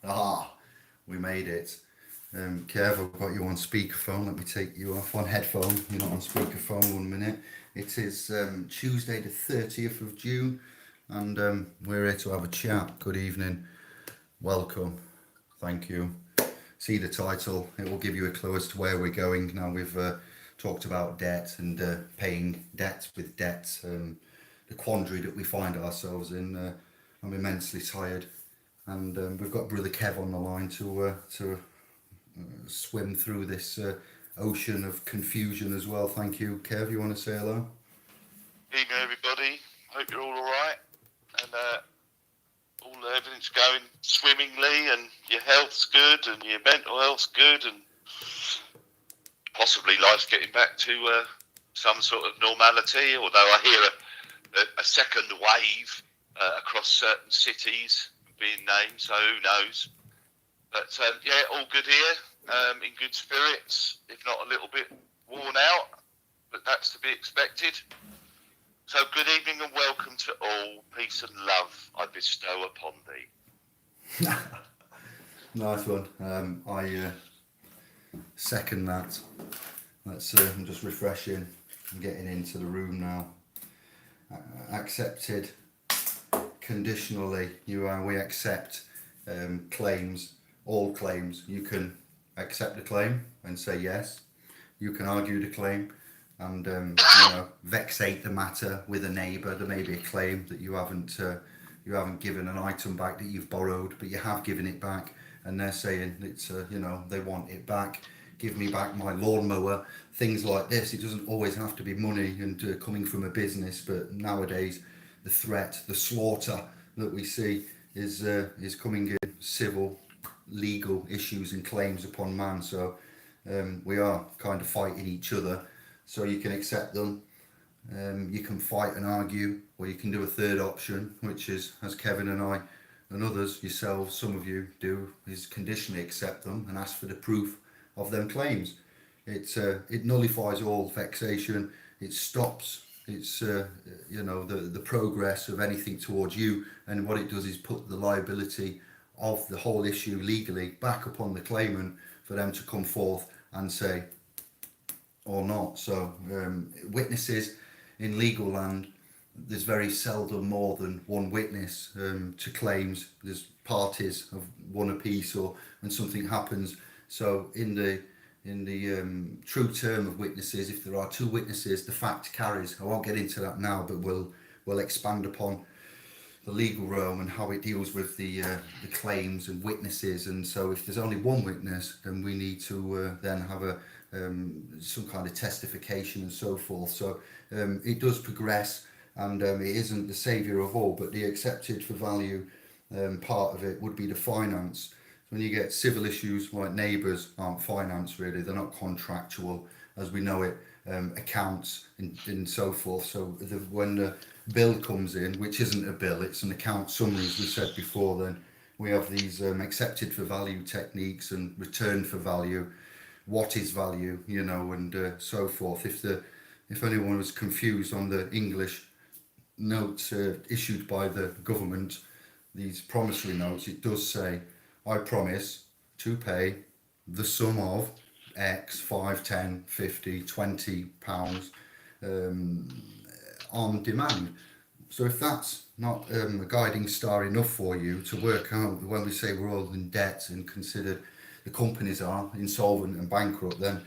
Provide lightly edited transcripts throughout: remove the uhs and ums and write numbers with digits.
Ah, we made it. Kev, I've got you on speakerphone. Let me take you off on headphone. You're not on speakerphone 1 minute. It is Tuesday the 30th of June, and we're here to have a chat. Good evening. Welcome. Thank you. See the title. It will give you a clue as to where we're going. Now we've talked about debt and paying debt with debt, the quandary that we find ourselves in. I'm immensely tired, and we've got brother Kev on the line to swim through this ocean of confusion as well. Thank you, Kev. You want to say hello? Evening, everybody. Hope you're all right, and everything's going swimmingly, and your health's good, and your mental health's good, and possibly life's getting back to some sort of normality. Although I hear a second wave across certain cities being named, so who knows? But yeah, all good here, in good spirits, if not a little bit worn out, but that's to be expected. So good evening and welcome to all. Peace and love I bestow upon thee. Nice one. I second that. I'm just refreshing and getting into the room now. Accepted conditionally. We accept claims, all claims. You can accept a claim and say yes. You can argue the claim and vexate the matter with a neighbour. There may be a claim that you haven't given an item back that you've borrowed, but you have given it back, and they're saying it's they want it back. Give me back my lawnmower. Things like this. It doesn't always have to be money and coming from a business, but nowadays the threat, the slaughter that we see is coming in civil, legal issues and claims upon man. So we are kind of fighting each other. So you can accept them, you can fight and argue, or you can do a third option, which is, as Kevin and I and others, yourselves, some of you do, is conditionally accept them and ask for the proof of them claims. It nullifies all vexation. It stops. It's the progress of anything towards you, and what it does is put the liability of the whole issue legally back upon the claimant for them to come forth and say or not. So witnesses in legal land, there's very seldom more than one witness to claims. There's parties of one apiece, and something happens. So in the true term of witnesses, if there are two witnesses, the fact carries. I won't get into that now, but we'll expand upon the legal realm and how it deals with the claims and witnesses. And so if there's only one witness, then we need to then have some kind of testification and so forth. So it does progress, and it isn't the saviour of all, but the accepted for value part of it would be the finance. When you get civil issues like neighbours aren't finance really, they're not contractual as we know it, accounts and so forth. So when the bill comes in, which isn't a bill, it's an account summary, as we said before, then we have these accepted for value techniques and return for value. What is value, and so forth. If anyone was confused on the English notes issued by the government, these promissory notes, it does say, I promise to pay the sum of X, 5, 10, 50, 20 pounds on demand. So if that's not a guiding star enough for you to work out when we say we're all in debt and considered the companies are insolvent and bankrupt, then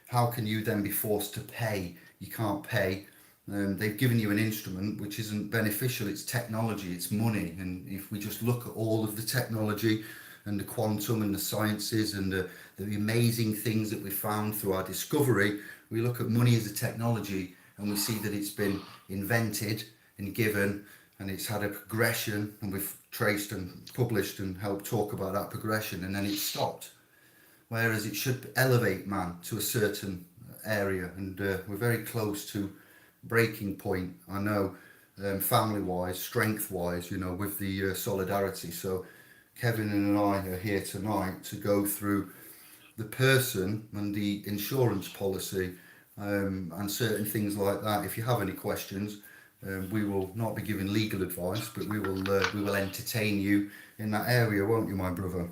how can you then be forced to pay? You can't pay. They've given you an instrument which isn't beneficial. It's technology, it's money. And if we just look at all of the technology and the quantum and the sciences and the amazing things that we found through our discovery, we look at money as a technology and we see that it's been invented and given, and it's had a progression, and we've traced and published and helped talk about that progression, and then it stopped. Whereas it should elevate man to a certain area, and we're very close to breaking point. I know, family-wise, strength-wise, with the solidarity. So Kevin and I are here tonight to go through the person and the insurance policy and certain things like that. If you have any questions, We will not be giving legal advice, but we will entertain you in that area, won't you, my brother?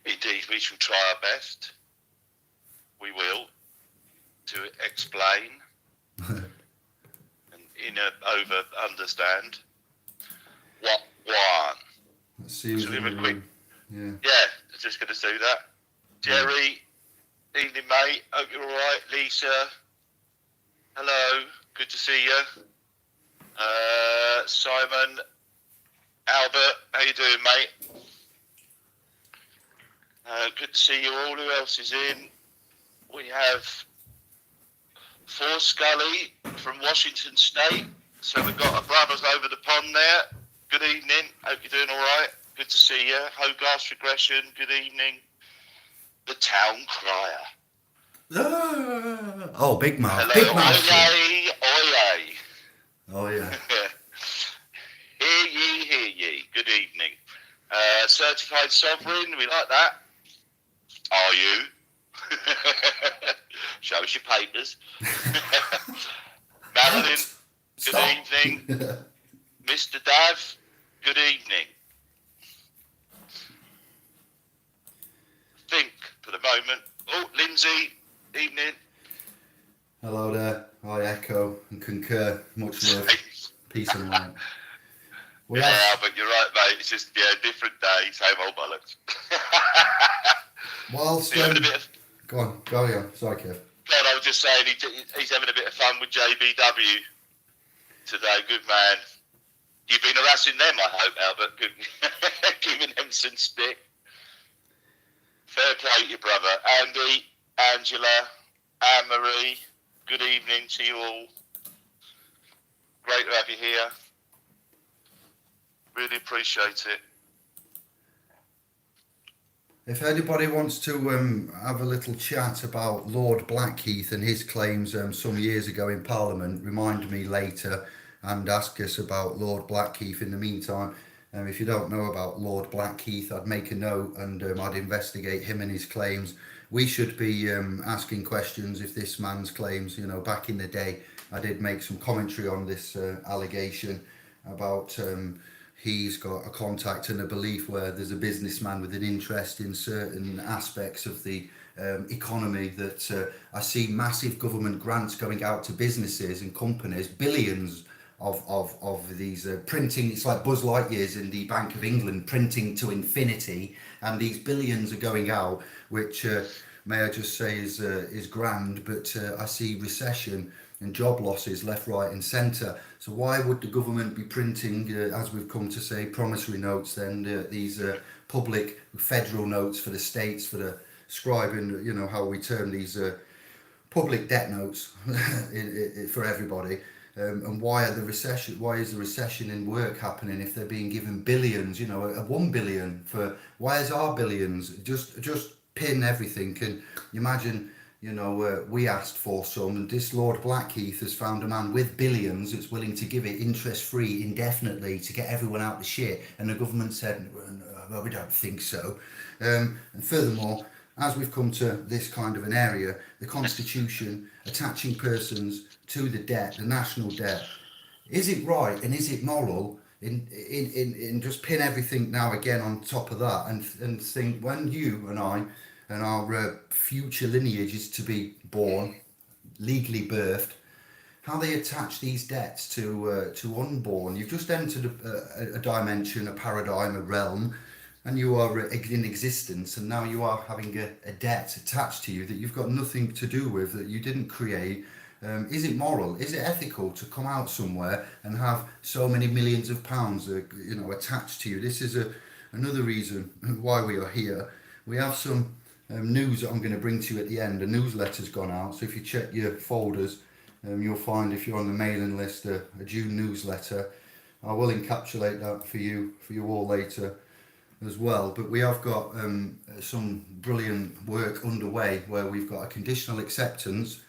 Indeed, we shall try our best. We will to explain and over understand what one. Let's see who's So in give the a quick. room. Yeah. Yeah, I was just going to do that. Jerry, evening, mate. Hope you're all right. Lisa, hello. Good to see you. Simon, Albert, how you doing, mate? Good to see you all. Who else is in? We have For Scully from Washington State. So we've got our brothers over the pond there. Good evening. Hope you're doing all right. Good to see you. Hogarth Regression. Good evening. The Town Crier. Oh, big mouth. Hello. Big mouth. Oye, Oh, yeah. Hear ye. Good evening. Certified Sovereign. We like that. Are you? Show us your papers. Madeline, good evening. Mr. Dav, good evening. I think for the moment. Oh, Lindsay, evening. Hello there. I echo and concur. Much love. Peace and light. Yeah, but you're right, mate. It's just different day, same old bollocks. Whilst go on. Sorry, Kev. God, I was just saying he's having a bit of fun with JBW today. Good man. You've been harassing them, I hope, Albert. Giving them some stick. Fair play to your brother. Andy, Angela, Anne-Marie, good evening to you all. Great to have you here. Really appreciate it. If anybody wants to have a little chat about Lord Blackheath and his claims some years ago in Parliament, remind me later and ask us about Lord Blackheath in the meantime. If you don't know about Lord Blackheath, I'd make a note and I'd investigate him and his claims. We should be asking questions if this man's claims, back in the day, I did make some commentary on this allegation about he's got a contact and a belief where there's a businessman with an interest in certain aspects of the economy that I see massive government grants going out to businesses and companies, billions of these printing. It's like Buzz Lightyear's in the Bank of England, printing to infinity, and these billions are going out, which may I just say is grand, but I see recession and job losses left, right and centre. So why would the government be printing, as we've come to say, promissory notes then, these public federal notes for the states, for the scribing, how we term these public debt notes for everybody? And why is the recession in work happening if they're being given billions, a 1 billion for, why is our billions? Just pin everything. Can you imagine, we asked for some, and this Lord Blackheath has found a man with billions that's willing to give it interest free indefinitely to get everyone out the shit, and the government said, well, we don't think so. And furthermore, as we've come to this kind of an area, the Constitution attaching persons to the debt, the national debt, is it right and is it moral in just pin everything now again on top of that and think when you and I and our future lineage is to be born, legally birthed, how they attach these debts to unborn. You've just entered a dimension, a paradigm, a realm, and you are in existence, and now you are having a debt attached to you that you've got nothing to do with, that you didn't create. Is it moral? Is it ethical to come out somewhere and have so many millions of pounds, attached to you? This is another reason why we are here. We have some news that I'm going to bring to you at the end. A newsletter's gone out, so if you check your folders, you'll find, if you're on the mailing list, a June newsletter. I will encapsulate that for you all later as well. But we have got some brilliant work underway where we've got a conditional acceptance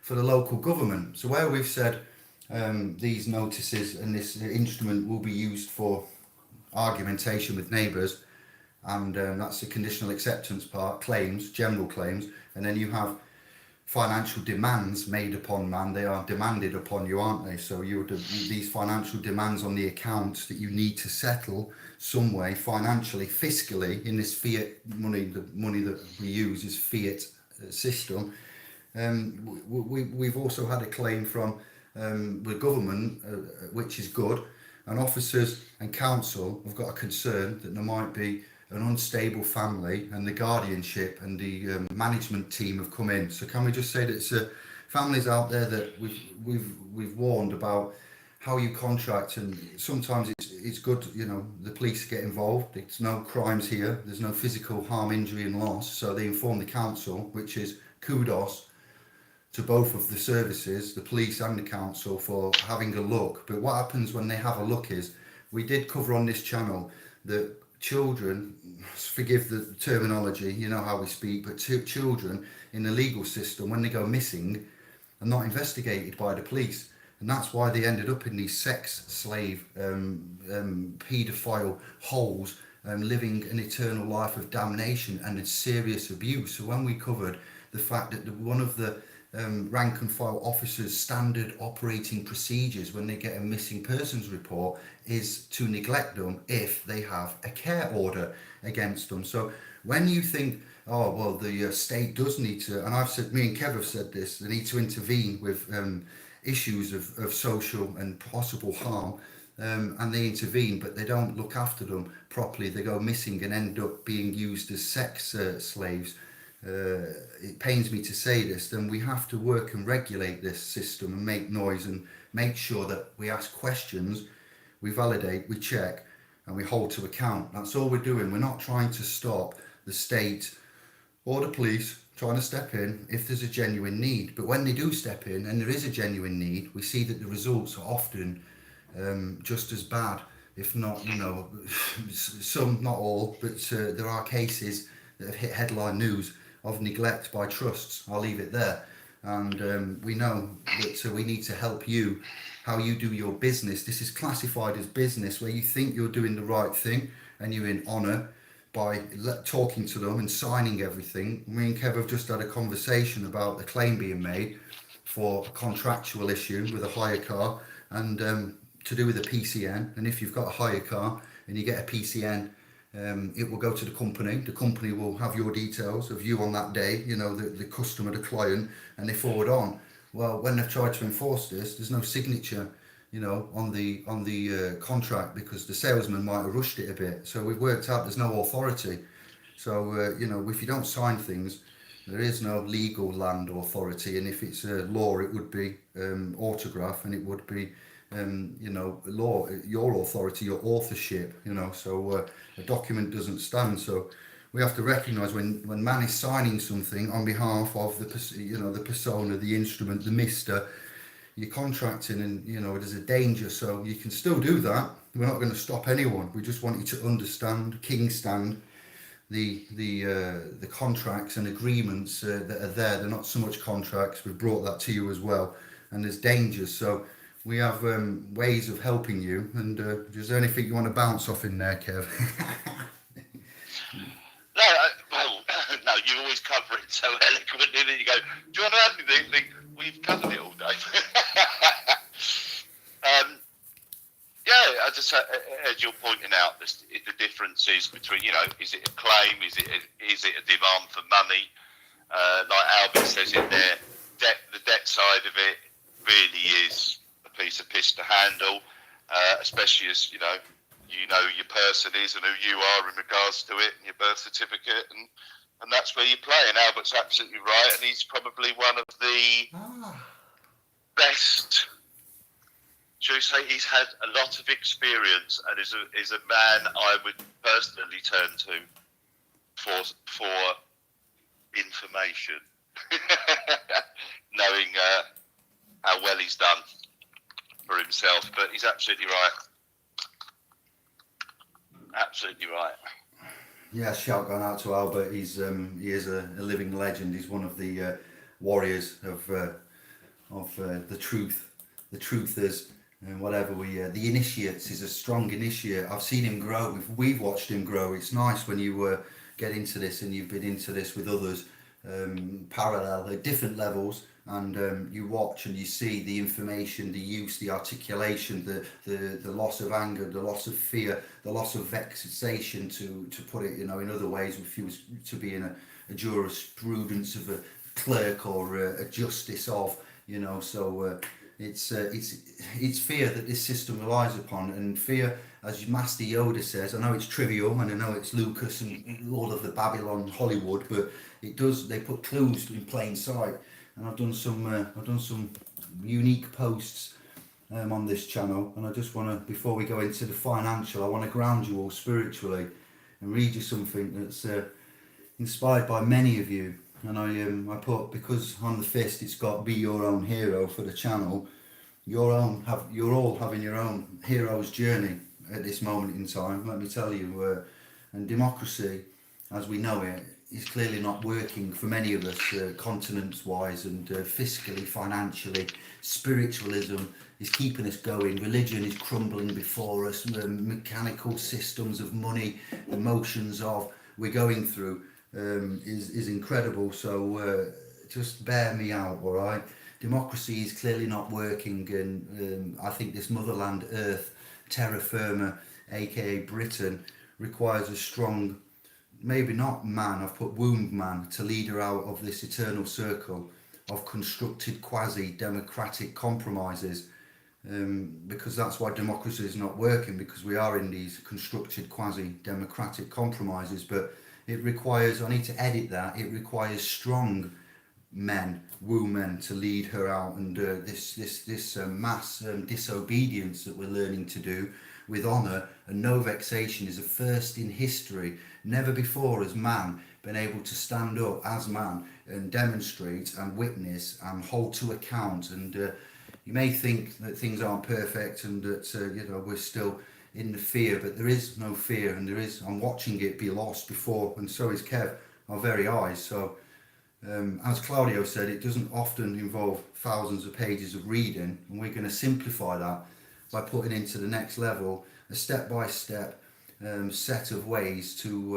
for the local government. So where we've said these notices and this instrument will be used for argumentation with neighbours, and that's the conditional acceptance part, claims, general claims, and then you have financial demands made upon man, they are demanded upon you, aren't they? So these financial demands on the accounts that you need to settle some way financially, fiscally, in this fiat money. The money that we use is fiat system. We've also had a claim from the government, which is good, and officers and council have got a concern that there might be an unstable family, and the guardianship and the management team have come in. So can we just say that it's families out there that we've warned about how you contract, and sometimes it's good, you know, the police get involved. It's no crimes here. There's no physical harm, injury, and loss. So they inform the council, which is kudos to both of the services, the police and the council, for having a look. But what happens when they have a look is, we did cover on this channel that children, forgive the terminology, you know how we speak, but children in the legal system, when they go missing, are not investigated by the police. And that's why they ended up in these sex slave, paedophile holes, living an eternal life of damnation and serious abuse. So when we covered the fact that one of the rank and file officers' standard operating procedures when they get a missing persons report is to neglect them if they have a care order against them. So when you think, oh well, the state does need to, and I've said, me and Kev have said this, they need to intervene with issues of social and possible harm, and they intervene, but they don't look after them properly. They go missing and end up being used as sex slaves. It pains me to say this, then we have to work and regulate this system and make noise and make sure that we ask questions, we validate, we check, and we hold to account. That's all we're doing. We're not trying to stop the state or the police trying to step in if there's a genuine need. But when they do step in and there is a genuine need, we see that the results are often just as bad, if not, you know, some, not all, but there are cases that have hit headline news of neglect by trusts. I'll leave it there. And we know that we need to help you, how you do your business. This is classified as business, where you think you're doing the right thing and you're in honour by talking to them and signing everything. Me and Kev have just had a conversation about the claim being made for a contractual issue with a hire car, and to do with a PCN. And if you've got a hire car and you get a PCN, it will go to the company. The company will have your details of you on that day, you know, the customer, the client, and they forward on. Well, when they've tried to enforce this, there's no signature, you know, on the contract, because the salesman might have rushed it a bit. So we've worked out there's no authority. So you know, if you don't sign things, there is no legal land authority. And if it's a law, it would be autograph, and it would be you know, law, your authority, your authorship, you know. So a document doesn't stand. So we have to recognise when man is signing something on behalf of the, you know, the persona, the instrument, the mister, you're contracting, and you know there's a danger. So you can still do that. We're not going to stop anyone. We just want you to understand, stand the contracts and agreements that are there. They're not so much contracts. We've brought that to you as well, and there's dangers. So we have ways of helping you. And is there anything you want to bounce off in there, Kev? Well, no, you always cover it so eloquently that you go, do you want to add anything? We've covered it all day. Yeah, as you're pointing out, the differences between, you know, is it a claim? Is it a demand for money? Like Albert says in there, the debt side of it really is a piece of piss to handle, especially as, you know your person is and who you are in regards to it, and your birth certificate, and that's where you play. And Albert's absolutely right, and he's probably one of the best. Should we say he's had a lot of experience, and is a man I would personally turn to for information, knowing how well he's done for himself. But he's absolutely right. Absolutely right. Yeah, shout going out to Albert. He is a living legend. He's one of the warriors of the truth. The truthers, and whatever the initiates. He's a strong initiate. I've seen him grow. We've watched him grow. It's nice when you get into this and you've been into this with others, parallel at different levels, and you watch and you see the information, the use, the articulation, the loss of anger, the loss of fear, the loss of vexation, to put it, in other ways, if you was to be in a jurisprudence of a clerk or a justice of, so it's fear that this system relies upon, and fear, as Master Yoda says. I know it's trivial, and I know it's Lucas and all of the Babylon Hollywood, but they put clues in plain sight. And I've done some unique posts on this channel, and I just want to, before we go into the financial, I want to ground you all spiritually and read you something that's inspired by many of you. And I put, because on the fist it's got "Be Your Own Hero" for the channel. You're all having your own hero's journey at this moment in time. Let me tell you, and democracy, as we know it, is clearly not working for many of us, continents-wise, and fiscally, financially. Spiritualism is keeping us going. Religion is crumbling before us. The mechanical systems of money, emotions of we're going through is incredible. So just bear me out, all right? Democracy is clearly not working, and I think this motherland earth, terra firma, aka Britain, requires a strong, maybe not man, I've put womb man, to lead her out of this eternal circle of constructed quasi-democratic compromises, because that's why democracy is not working, because we are in these constructed quasi-democratic compromises. But it requires, I need to edit that, it requires strong men, women, to lead her out, and this mass disobedience that we're learning to do with honour and no vexation is a first in history. Never before has man been able to stand up as man and demonstrate and witness and hold to account. And you may think that things aren't perfect and that we're still in the fear, but there is no fear, and I'm watching it be lost before, and so is Kev, our very eyes. So as Claudio said, it doesn't often involve thousands of pages of reading, and we're going to simplify that by putting into the next level a step-by-step set of ways to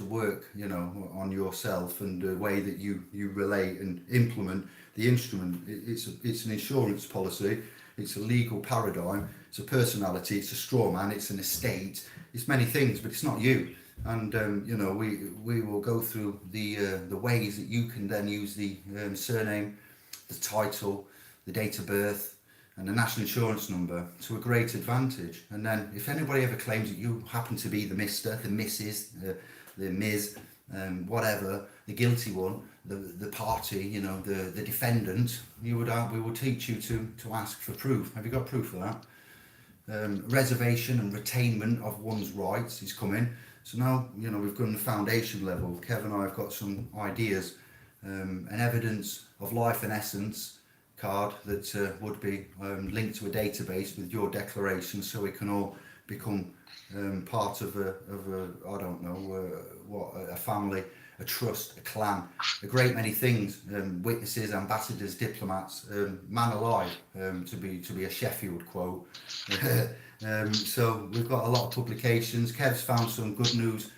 work, on yourself, and the way that you relate and implement the instrument. It's an insurance policy, it's a legal paradigm, it's a personality, it's a straw man, it's an estate, it's many things, but it's not you. And we will go through the ways that you can then use the surname, the title, the date of birth, and the national insurance number to a great advantage. And then if anybody ever claims that you happen to be the Mr., the Mrs., the Ms., whatever, the guilty one, the party, the defendant, we will teach you to ask for proof. Have you got proof of that? Reservation and retainment of one's rights is coming. So now, we've gone the foundation level. Kev and I have got some ideas, an evidence of life and essence card that would be linked to a database with your declaration, so we can all become part of a I don't know, a family, a trust, a clan, a great many things, witnesses, ambassadors, diplomats, man alive, to be a Sheffield quote. So we've got a lot of publications. Kev's found some good news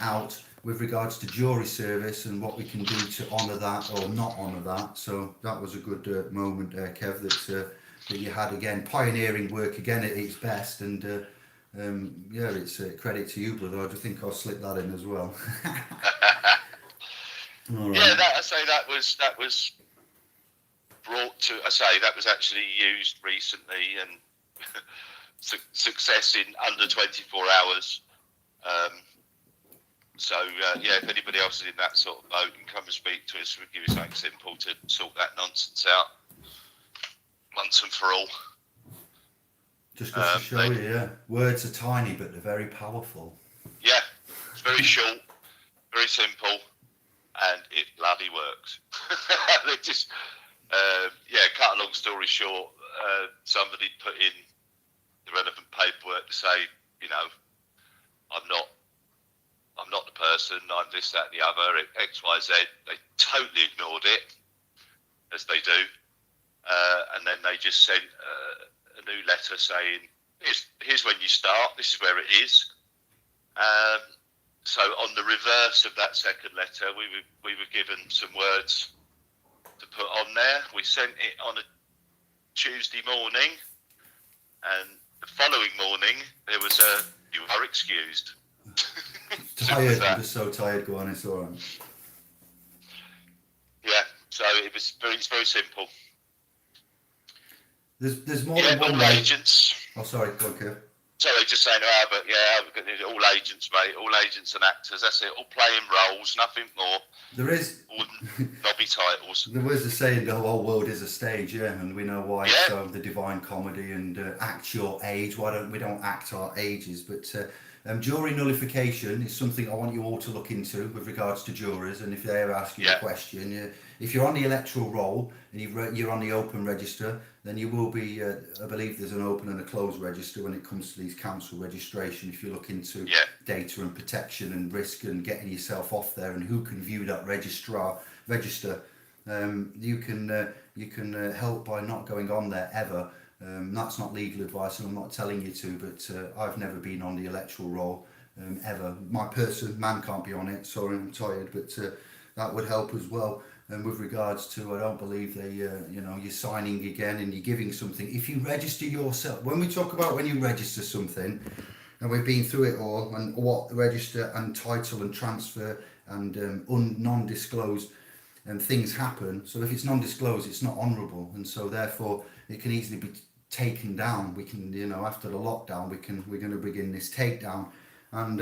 out with regards to jury service and what we can do to honour that or not honour that. So that was a good moment, Kev, that you had again. Pioneering work again at its best, and it's a credit to you, brother. I think I'll slip that in as well. All right. Yeah, that was brought to. That was actually used recently, and success in under 24 hours. If anybody else is in that sort of boat, and come and speak to us, we'll give you something simple to sort that nonsense out once and for all. Just goes to show you, yeah. Words are tiny, but they're very powerful. Yeah, it's very short, very simple, and it bloody works. They just, cut a long story short, somebody put in the relevant paperwork to say, I'm not the person, I'm this, that, and the other, X, Y, Z. They totally ignored it, as they do. And then they just sent a new letter saying, here's when you start, this is where it is. So on the reverse of that second letter, we were given some words to put on there. We sent it on a Tuesday morning, and the following morning there was a "you are excused." Tired. I'm just so tired. Go on, it's all right. Yeah. So it's very simple. There's more than one all way. agents. Oh, sorry. Go on, Kev. Sorry, just saying Albert. Yeah, all agents, mate. All agents and actors. That's it. All playing roles, nothing more. There is. All knobby titles. There was a saying, the whole world is a stage, yeah, and we know why. Yeah. So the Divine Comedy and act your age. We don't act our ages, but jury nullification is something I want you all to look into with regards to jurors. And if they ever ask you a question, if you're on the electoral roll and you're on the open register, then you will be. I believe there's an open and a closed register when it comes to these council registration. If you look into data and protection and risk and getting yourself off there and who can view that register. You can help by not going on there ever. That's not legal advice, and I'm not telling you to, but I've never been on the electoral roll ever. Man can't be on it. Sorry, I'm tired, but that would help as well. And with regards to, I don't believe you're signing again and you're giving something. If you register yourself, when we talk about when you register something, and we've been through it all, and what register and title and transfer and non-disclosed and things happen. So if it's non-disclosed, it's not honourable, and so therefore it can easily be taken down. We can, after the lockdown, we're going to begin this takedown, and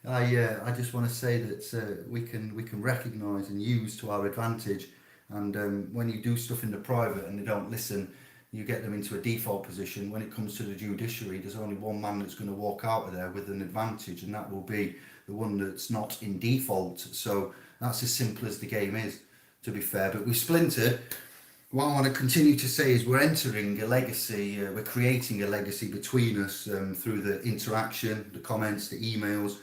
I just want to say that we can recognise and use to our advantage. And when you do stuff in the private and they don't listen, you get them into a default position. When it comes to the judiciary, there's only one man that's going to walk out of there with an advantage, and that will be the one that's not in default. So that's as simple as the game is, to be fair. But we've splintered. What I want to continue to say is we're entering a legacy, we're creating a legacy between us through the interaction, the comments, the emails,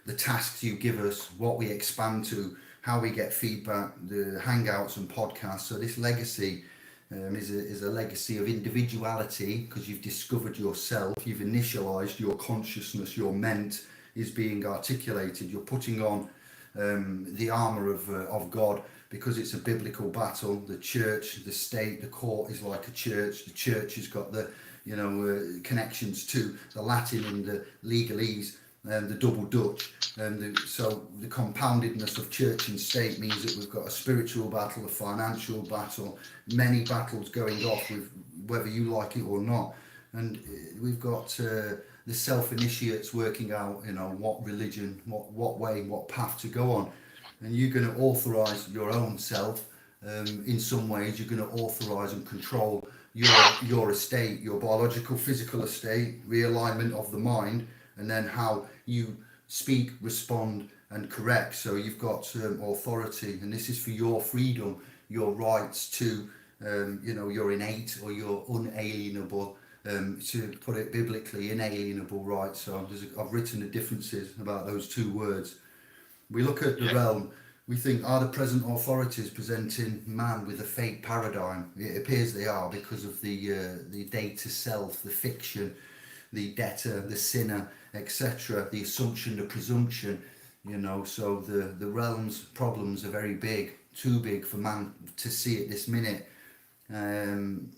the tasks you give us, what we expand to, how we get feedback, the hangouts and podcasts. So this legacy is a legacy of individuality, because you've discovered yourself, you've initialized your consciousness, your ment is being articulated, you're putting on the armor of God, because it's a biblical battle. The church, the state, the court is like a church. The church has got the connections to the Latin and the legalese and the double Dutch, and so the compoundedness of church and state means that we've got a spiritual battle, a financial battle, many battles going off, with whether you like it or not. And we've got the self-initiates working out, what religion, what way, what path to go on. And you're going to authorize your own self. In some ways, you're going to authorize and control your estate, your biological, physical estate, realignment of the mind, and then how you speak, respond, and correct. So you've got authority, and this is for your freedom, your rights to, your innate or your unalienable, to put it biblically, inalienable rights. So I've written the differences about those two words. We look at the realm, we think, are the present authorities presenting man with a fake paradigm? It appears they are, because of the data self, the fiction, the debtor, the sinner, etc., the assumption, the presumption, so the realm's problems are very big, too big for man to see at this minute,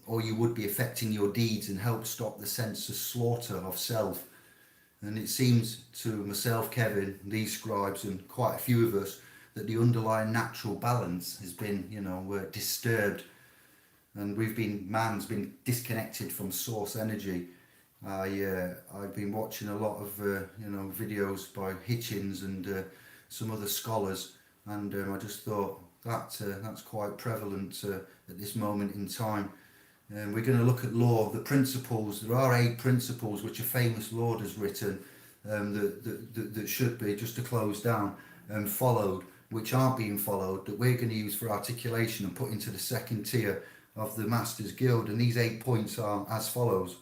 or you would be affecting your deeds and help stop the sense of slaughter of self. And it seems to myself, Kevin, these scribes, and quite a few of us, that the underlying natural balance has been, disturbed, and man's been disconnected from source energy. I've been watching a lot of videos by Hitchens and some other scholars, and I just thought that's quite prevalent at this moment in time. We're going to look at law, the principles. There are 8 principles which a famous Lord has written that should be, just to close down, followed, which aren't being followed, that we're going to use for articulation and put into the second tier of the Masters Guild. And these 8 points are as follows.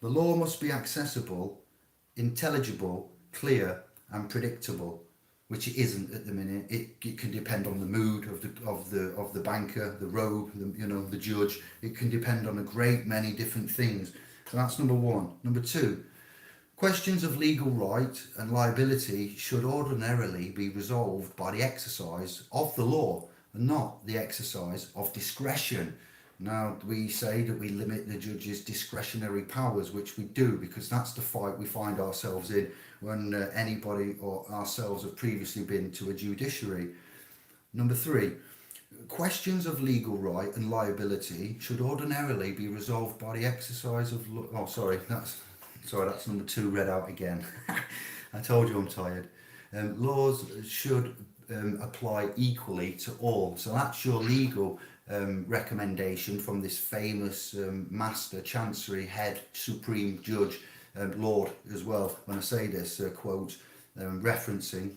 The law must be accessible, intelligible, clear, and predictable, which it isn't at the minute. It can depend on the mood of the banker, the rogue, the judge. It can depend on a great many different things. So that's number 1. Number 2, Questions of legal right and liability should ordinarily be resolved by the exercise of the law and not the exercise of discretion. Now, we say that we limit the judge's discretionary powers, which we do, because that's the fight we find ourselves in when anybody or ourselves have previously been to a judiciary. Number 3, questions of legal right and liability should ordinarily be resolved by the exercise of that's number 2 read out again. I told you I'm tired. Laws should apply equally to all. So that's your legal recommendation from this famous master, chancery, head, supreme judge, Lord as well. When I say this, quote, referencing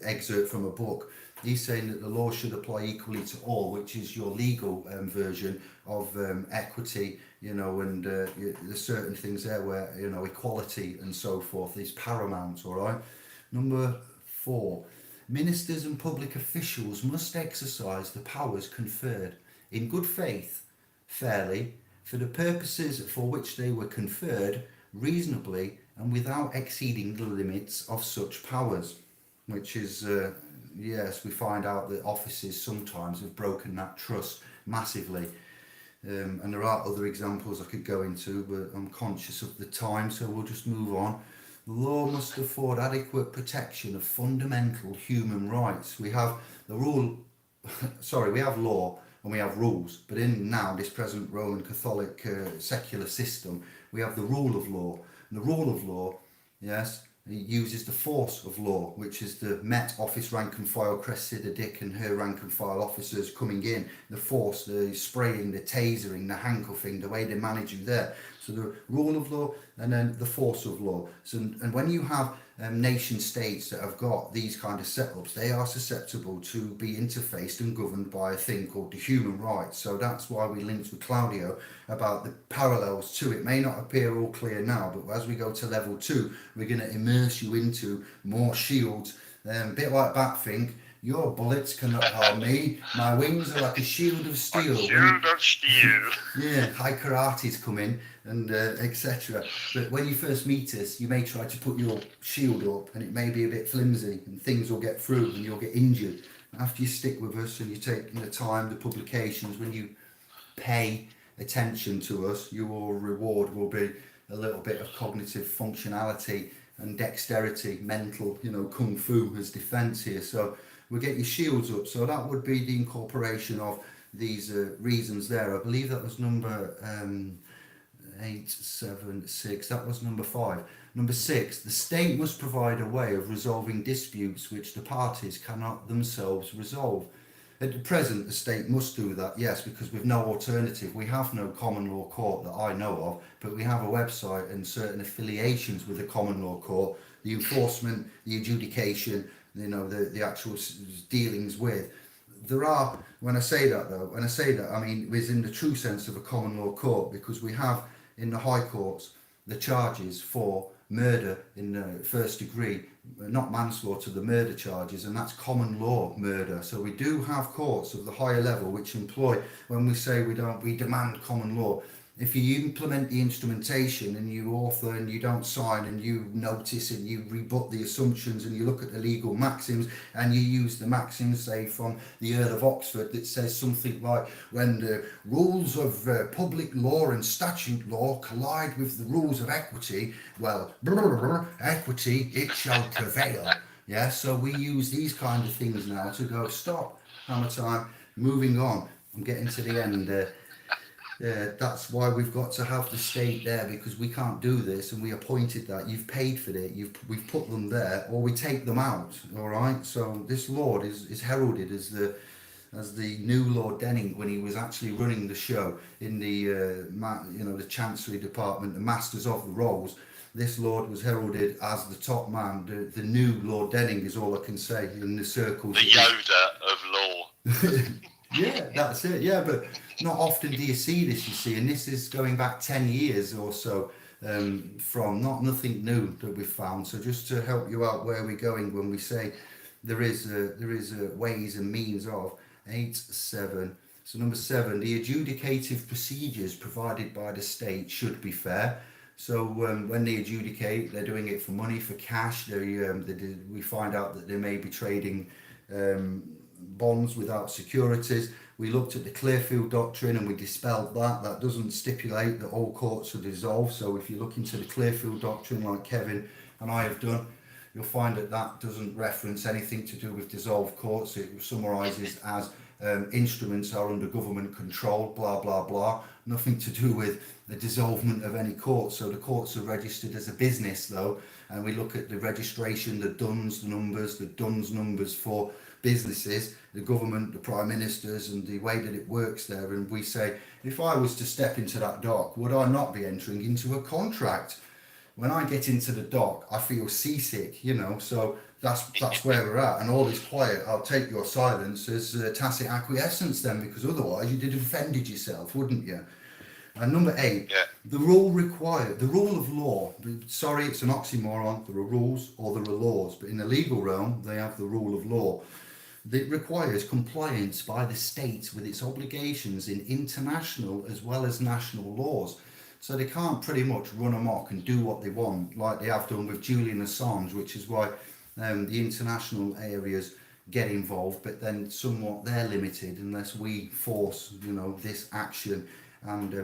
excerpt from a book, he's saying that the law should apply equally to all, which is your legal version of equity, and there's certain things there where, equality and so forth is paramount, all right? Number 4, ministers and public officials must exercise the powers conferred in good faith, fairly, for the purposes for which they were conferred, reasonably, and without exceeding the limits of such powers. Which is, yes, we find out that offices sometimes have broken that trust massively. And there are other examples I could go into, but I'm conscious of the time, so we'll just move on. The law must afford adequate protection of fundamental human rights. We have the rule, we have law and we have rules, but in now this present Roman Catholic secular system, we have the rule of law. And the rule of law, yes, it uses the force of law, which is the Met Office rank and file Cressida Dick and her rank and file officers coming in, the force, the spraying, the tasering, the handcuffing, the way they manage you there. So the rule of law and then the force of law. So, and when you have nation states that have got these kind of setups, they are susceptible to be interfaced and governed by a thing called the human rights. So that's why we linked with Claudio about the parallels to it. May not appear all clear now, but as we go to level 2, we're going to immerse you into more shields, a bit like Batfink. Your bullets cannot harm me. My wings are like a shield of steel. A shield of steel. Yeah, high karate's come in and etc. But when you first meet us, you may try to put your shield up and it may be a bit flimsy and things will get through and you'll get injured. After you stick with us and you take the time, the publications, when you pay attention to us, your reward will be a little bit of cognitive functionality and dexterity, mental, kung fu as defense here. So we'll get your shields up. So that would be the incorporation of these reasons there. I believe that was number 876. That was number 5. Number 6, the state must provide a way of resolving disputes which the parties cannot themselves resolve. At the present, the state must do that, yes, because we've no alternative. We have no common law court that I know of, but we have a website and certain affiliations with the common law court, the enforcement, the adjudication, the actual dealings with. There are, when I say that, I mean within the true sense of a common law court, because we have in the high courts the charges for murder in the first degree, not manslaughter, the murder charges, and that's common law murder. So we do have courts of the higher level which employ, when we say we demand common law. If you implement the instrumentation and you author and you don't sign and you notice and you rebut the assumptions and you look at the legal maxims and you use the maxims, say from the Earl of Oxford, that says something like, when the rules of public law and statute law collide with the rules of equity, well, equity, it shall prevail. Yeah, so we use these kind of things now to go, stop, hammer time, moving on. I'm getting to the end. That's why we've got to have the state there, because we can't do this, and we appointed that. You've paid for it. We've put them there, or we take them out. All right. So this Lord is heralded as the new Lord Denning when he was actually running the show in the the Chancery Department, the Masters of the Rolls. This Lord was heralded as the top man. The new Lord Denning is all I can say in the circles. The Yoda of law. Yeah, that's it. Yeah, but not often do you see this, you see, and this is going back 10 years or so from nothing new that we've found. So just to help you out where we're going when we say there is ways and means of 8-7. So number 7, the adjudicative procedures provided by the state should be fair. So when they adjudicate, they're doing it for money, for cash. We find out that they may be trading bonds without securities. We looked at the Clearfield Doctrine and we dispelled that. That doesn't stipulate that all courts are dissolved. So if you look into the Clearfield Doctrine, like Kevin and I have done, you'll find that that doesn't reference anything to do with dissolved courts. It summarises as instruments are under government control, blah, blah, blah. Nothing to do with the dissolvement of any court. So the courts are registered as a business, though, and we look at the registration, the DUNS numbers for businesses, the government, the prime ministers, and the way that it works there. And we say, if I was to step into that dock, would I not be entering into a contract? When I get into the dock, I feel seasick, so that's where we're at. And all is quiet. I'll take your silence as tacit acquiescence then, because otherwise you'd have offended yourself, wouldn't you? And number 8, the rule of law. Sorry, it's an oxymoron. There are rules or there are laws, but in the legal realm, they have the rule of law. It requires compliance by the state with its obligations in international as well as national laws. So they can't pretty much run amok and do what they want, like they have done with Julian Assange, which is why the international areas get involved, but then somewhat they're limited unless we force, this action and,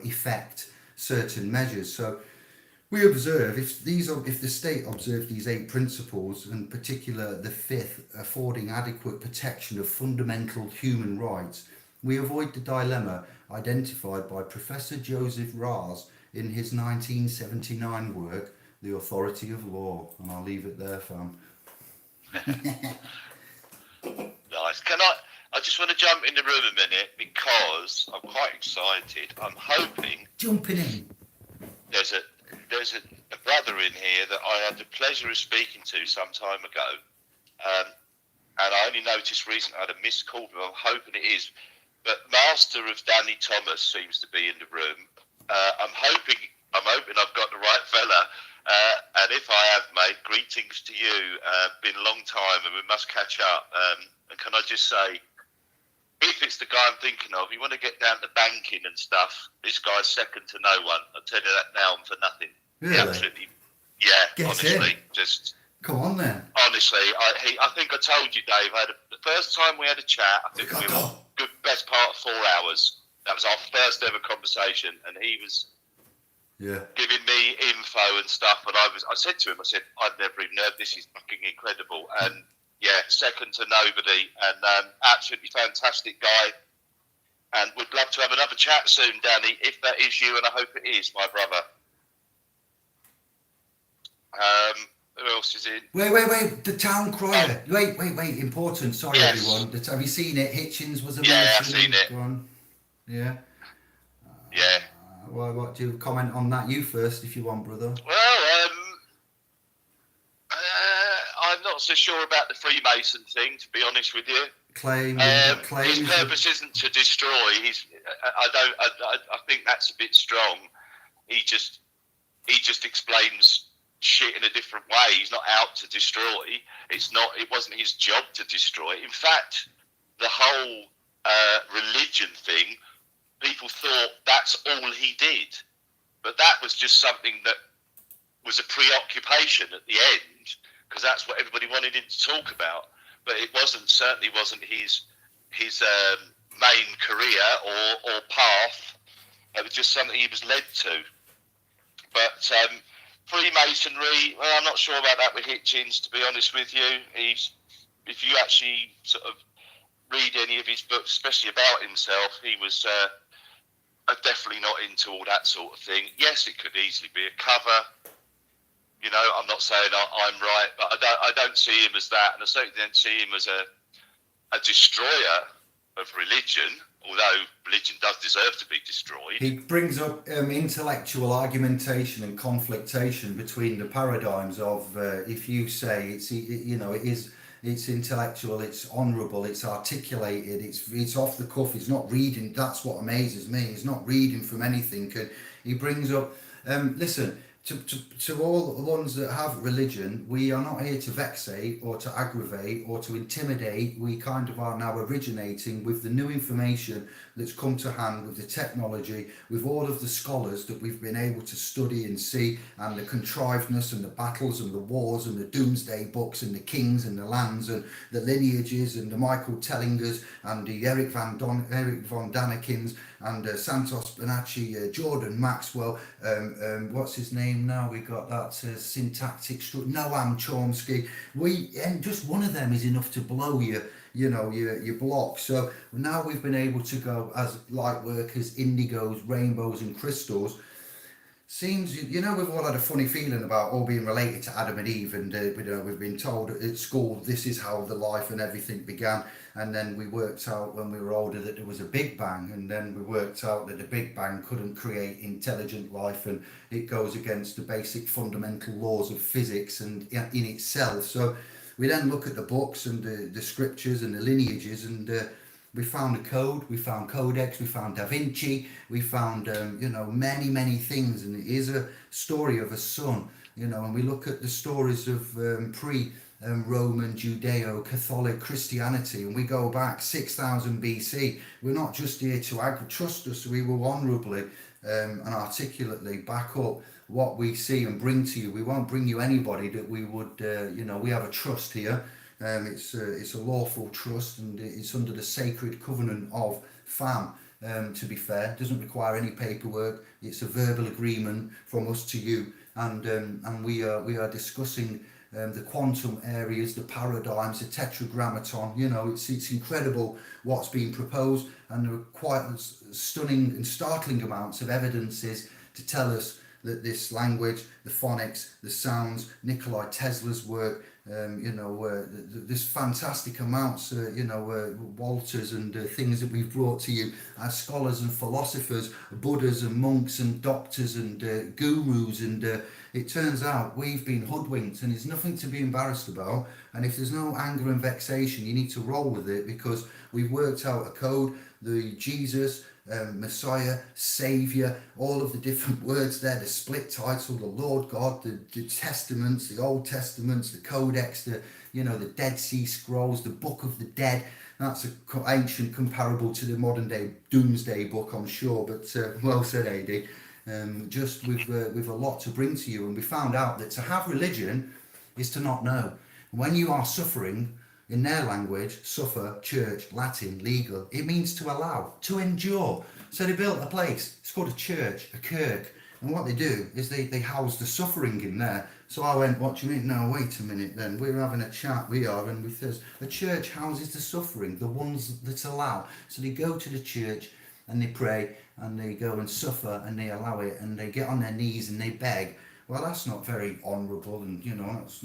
effect certain measures. So we observe, if the state observes these 8 principles, in particular the 5th, affording adequate protection of fundamental human rights, we avoid the dilemma identified by Professor Joseph Raz in his 1979 work, The Authority of Law. And I'll leave it there, fam. Nice. I just want to jump in the room a minute because I'm quite excited. I'm hoping... Jumping in. There's a brother in here that I had the pleasure of speaking to some time ago. And I only noticed recently I had a missed call, but I'm hoping it is. But Master of Danny Thomas seems to be in the room. I'm hoping I've got the right fella. And if I have, mate, greetings to you. Been a long time, and we must catch up. And can I just say, if it's the guy I'm thinking of, you want to get down to banking and stuff, this guy's second to no one. I'll tell you that now and for nothing. Really? Absolutely. Yeah, Get honestly. in. Just... Come on then. Honestly, I think I told you, Dave, the first time we had a chat, I think we were good best part of 4 hours. That was our first ever conversation, and he was giving me info and stuff. And I said to him, I'd never even heard this. Is fucking incredible. And yeah, second to nobody, and absolutely fantastic guy. And we'd love to have another chat soon, Danny, if that is you, and I hope it is, my brother. Who else is in? Wait. The town crier. Wait. Important. Sorry, everyone. Have you seen it? Hitchens was a Yeah, I've seen it. Go on. Yeah. Yeah. What do you comment on that? You first, if you want, brother. Well, I'm not so sure about the Freemason thing, to be honest with you. Claim. His purpose isn't to destroy. I think that's a bit strong. He just explains shit in a different way. He's not out to destroy. It wasn't his job to destroy. In fact, the whole religion thing, people thought that's all he did, but that was just something that was a preoccupation at the end, because that's what everybody wanted him to talk about. But it certainly wasn't his main career or path. It was just something he was led to. But Freemasonry, well, I'm not sure about that with Hitchens, to be honest with you. If you actually sort of read any of his books, especially about himself, he was definitely not into all that sort of thing. Yes, it could easily be a cover. I'm not saying I'm right, but I don't see him as that, and I certainly don't see him as a destroyer of religion, although religion does deserve to be destroyed. He brings up intellectual argumentation and conflictation between the paradigms of if you say it's intellectual, it's honourable, it's articulated, it's off the cuff, it's not reading. That's what amazes me. He's not reading from anything. He brings up, listen, to all the ones that have religion, we are not here to vexate or to aggravate or to intimidate. We kind of are now originating with the new information that's come to hand, with the technology, with all of the scholars that we've been able to study and see, and the contrivedness and the battles and the wars and the doomsday books and the kings and the lands and the lineages and the Michael Tellingers and the Eric von Daniken's and Santos Bonacci, Jordan Maxwell, what's his name now? We got that syntactic structure, Noam Chomsky. And just one of them is enough to blow your block. So now we've been able to go as light workers, indigos, rainbows, and crystals. Seems, we've all had a funny feeling about all being related to Adam and Eve, and we've been told at school this is how the life and everything began, and then we worked out when we were older that there was a Big Bang, and then we worked out that the Big Bang couldn't create intelligent life, and it goes against the basic fundamental laws of physics and in itself. So we then look at the books and the scriptures and the lineages, and we found a code, we found Codex, we found Da Vinci, we found, many, many things. And it is a story of a son, and we look at the stories of pre-Roman, Judeo-Catholic Christianity, and we go back 6,000 BC. We're not just here to trust us, we will honourably and articulately back up what we see and bring to you. We won't bring you anybody that we would, we have a trust here. It's a lawful trust, and it's under the sacred covenant of fam. To be fair, it doesn't require any paperwork. It's a verbal agreement from us to you, and we are discussing the quantum areas, the paradigms, the tetragrammaton. It's incredible what's being proposed, and there are quite stunning and startling amounts of evidences to tell us that this language, the phonics, the sounds, Nikola Tesla's work, this fantastic amounts, Walters and things that we've brought to you as scholars and philosophers, Buddhas and monks and doctors and gurus, and it turns out we've been hoodwinked, and it's nothing to be embarrassed about. And if there's no anger and vexation, you need to roll with it, because we've worked out a code, the Jesus, Messiah, Saviour, all of the different words there, the split title, the Lord God, the Testaments, the Old Testaments, the Codex, the Dead Sea Scrolls, the Book of the Dead. That's an ancient comparable to the modern day Doomsday Book, I'm sure, but well said, AD. Just with a lot to bring to you, and we found out that to have religion is to not know. When you are suffering, in their language, suffer, church, Latin, legal, it means to allow, to endure. So they built a place, it's called a church, a kirk, and what they do is they house the suffering in there. So I went, what do you mean? No, wait a minute then, we're having a chat, we are, and we says, a church houses the suffering, the ones that allow. So they go to the church and they pray, and they go and suffer, and they allow it, and they get on their knees and they beg. Well, that's not very honourable, and that's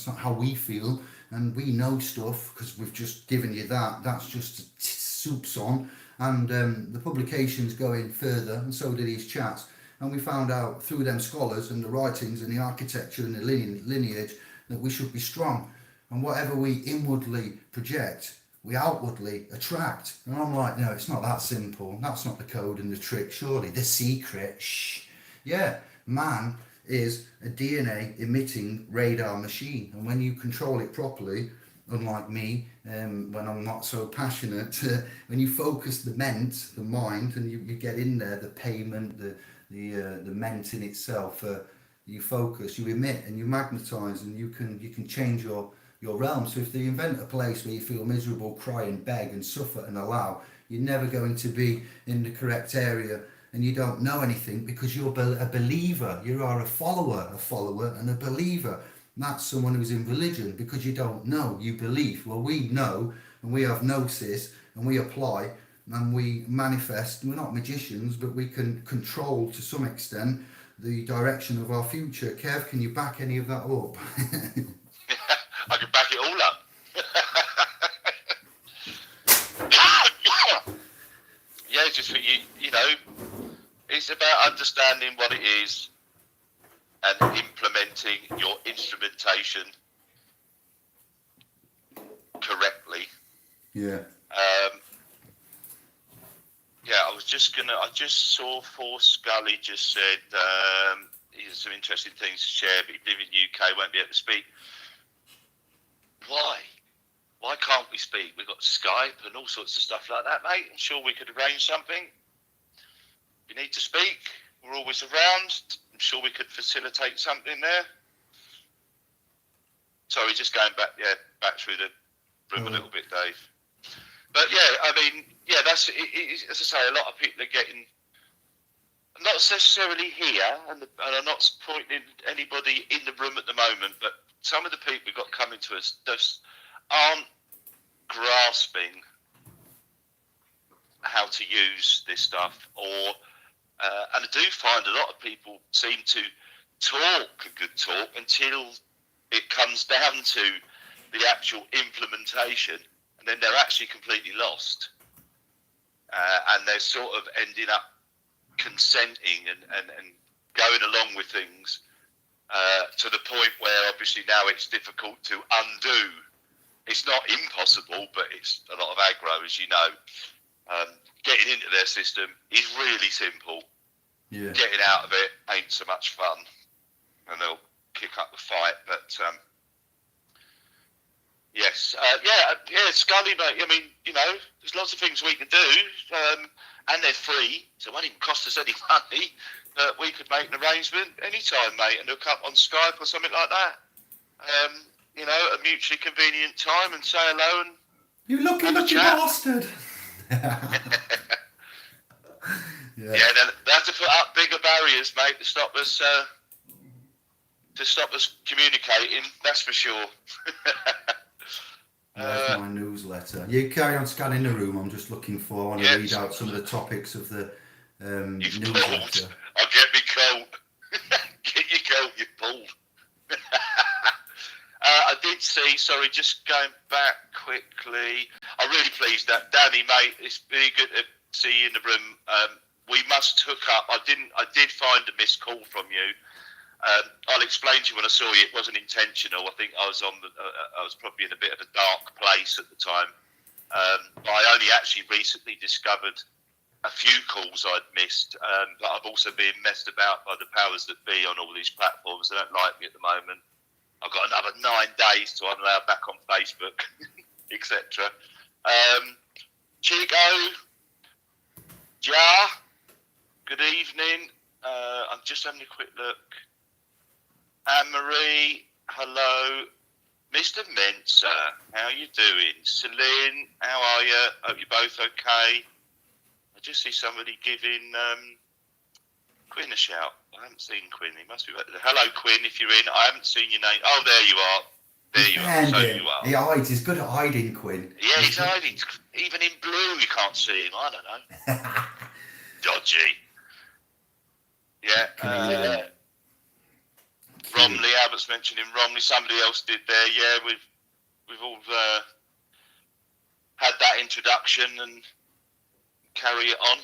not how we feel, and we know stuff because we've just given you that. That's just soups on, and the publication's going further, and so do these chats. And we found out through them scholars and the writings and the architecture and the lineage that we should be strong, and whatever we inwardly project, we outwardly attract. And I'm like, no, it's not that simple. That's not the code and the trick, surely. The secret, yeah, man is a DNA emitting radar machine, and when you control it properly, unlike me, when I'm not so passionate, when you focus the mind, and you get in there, the payment, the ment in itself, you focus, you emit, and you magnetize, and you can change your realm. So if they invent a place where you feel miserable, cry and beg and suffer and allow, you're never going to be in the correct area, and you don't know anything, because you're a believer. You are a follower and a believer. That's someone who's in religion, because you don't know, you believe. Well, we know, and we have gnosis, and we apply, and we manifest. We're not magicians, but we can control to some extent the direction of our future. Kev, can you back any of that up? I can back it all up. Yeah, just for you, it's about understanding what it is and implementing your instrumentation correctly. Yeah. I just saw Force Scully just said, he has some interesting things to share, but he lives in the UK, won't be able to speak. Why? Why can't we speak? We've got Skype and all sorts of stuff like that, mate. I'm sure we could arrange something. If you need to speak, we're always around. I'm sure we could facilitate something there. Sorry, just going back through the room a little bit, Dave. But yeah, I mean, yeah, that's as I say, a lot of people are getting, not necessarily here, and I'm not pointing anybody in the room at the moment, but some of the people we've got coming to us just aren't grasping how to use this stuff, and I do find a lot of people seem to talk a good talk until it comes down to the actual implementation, and then they're actually completely lost, and they're sort of ending up consenting and going along with things to the point where obviously now it's difficult to undo. It's not impossible, but it's a lot of aggro, as you know. Getting into their system is really simple. Yeah. Getting out of it ain't so much fun, and they'll kick up the fight. But yes, Scully, mate. I mean, you know, there's lots of things we can do, and they're free, so it won't even cost us any money. But we could make an arrangement anytime, mate, and hook up on Skype or something like that. You know, a mutually convenient time, and say hello and You lucky bastard. Yeah, they have to put up bigger barriers, mate, to stop us communicating. That's for sure. There's my newsletter. You carry on scanning the room. I'm just looking for. I want to read out some of the topics of the newsletter. I'll get me coat. Get your coat, you pulled. I did see, sorry, just going back quickly. I'm really pleased that Danny, mate, it's really good to see you in the room. We must hook up. I did find a missed call from you. I'll explain to you when I saw you. It wasn't intentional. I think I was probably in a bit of a dark place at the time. But I only actually recently discovered a few calls I'd missed. But I've also been messed about by the powers that be on all these platforms. They don't like me at the moment. I've got another 9 days to allow back on Facebook, etc. Chico, Ja, good evening. I'm just having a quick look. Anne-Marie, hello. Mr. Mensa, how you doing? Celine, how are you? Hope you're both okay. I just see somebody giving Quinn a shout. I haven't seen Quinn. He must be back there. Hello, Quinn, if you're in. I haven't seen your name. Oh, there you are. There you are. So you are. He hides. He's good at hiding, Quinn. Yeah, he's hiding. Even in blue, you can't see him. I don't know. Dodgy. Yeah. Romley, Albert's mentioning Romley. Somebody else did there. Yeah, we've all had that introduction and carry it on.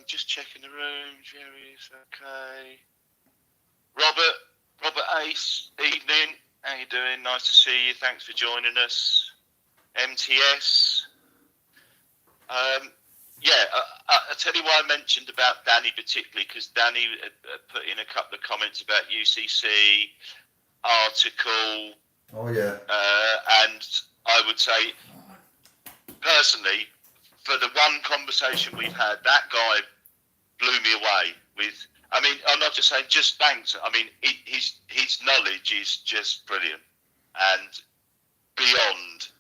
Just checking the room. Jerry's okay. Robert Ace, evening. How you doing? Nice to see you. Thanks for joining us. MTS. I'll tell you why I mentioned about Danny particularly, because Danny put in a couple of comments about UCC article. Oh, yeah. And I would say, personally, for the one conversation we've had, that guy blew me away with, I mean, I'm not just saying just thanks. I mean, his knowledge is just brilliant and beyond.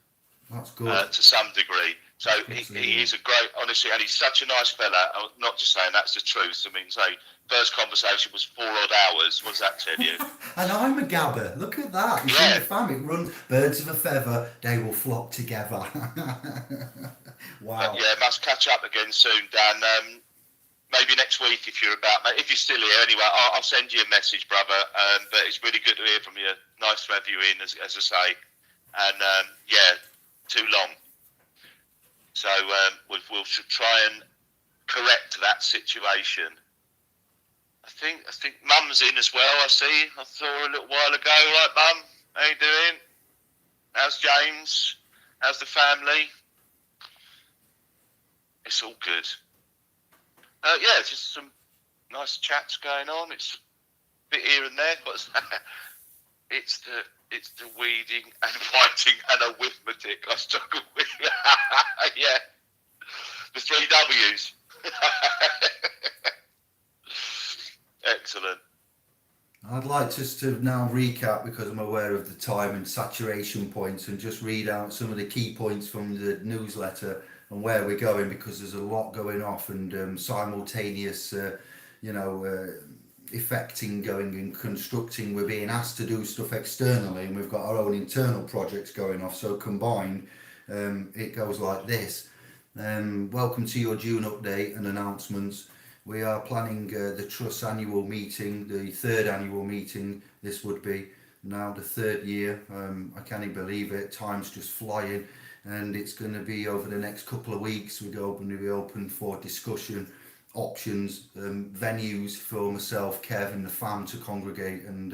That's good. To some degree. So he is a great, honestly, and he's such a nice fella. I'm not just saying that's the truth. I mean, say, first conversation was 4 odd hours. What does that tell you? And I'm a gabber. Look at that. You see the fam, it runs, birds of a feather, they will flock together. Wow. But yeah, must catch up again soon, Dan. Maybe next week if you're about, if you're still here anyway, I'll send you a message, brother. But it's really good to hear from you. Nice to have you in, as I say. And too long. So we'll try and correct that situation. I think Mum's in as well. I see. I saw her a little while ago. Right, Mum? How you doing? How's James? How's the family? It's all good. Just some nice chats going on. It's a bit here and there, but it's the weeding and whiting and arithmetic I struggle with. Yeah, the 3 W's. Excellent. I'd like just to now recap, because I'm aware of the time and saturation points, and just read out some of the key points from the newsletter and where we're going, because there's a lot going off and simultaneous, effecting going and constructing. We're being asked to do stuff externally, and we've got our own internal projects going off. So combined, it goes like this. Welcome to your June update and announcements. We are planning the Trust annual meeting, the 3rd annual meeting. This would be now the 3rd year. I can't even believe it. Time's just flying, and it's going to be over the next couple of weeks. We're going to be open for discussion, options, venues for myself, Kev, and the fam to congregate and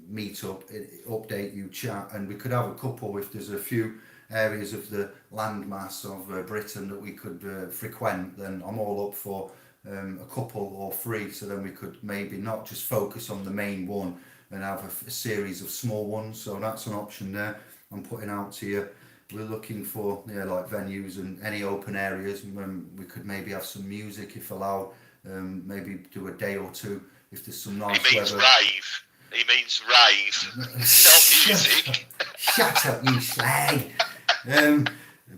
meet up, update you, chat, and we could have a couple if there's a few areas of the landmass of Britain that we could frequent. Then I'm all up for a couple or 3, so then we could maybe not just focus on the main one and have a series of small ones. So that's an option there I'm putting out to you. We're looking for like venues and any open areas. We could maybe have some music if allowed, maybe do a day or 2 if there's some nice He means weather. rave. He means rave, not music. Shut up, you slag.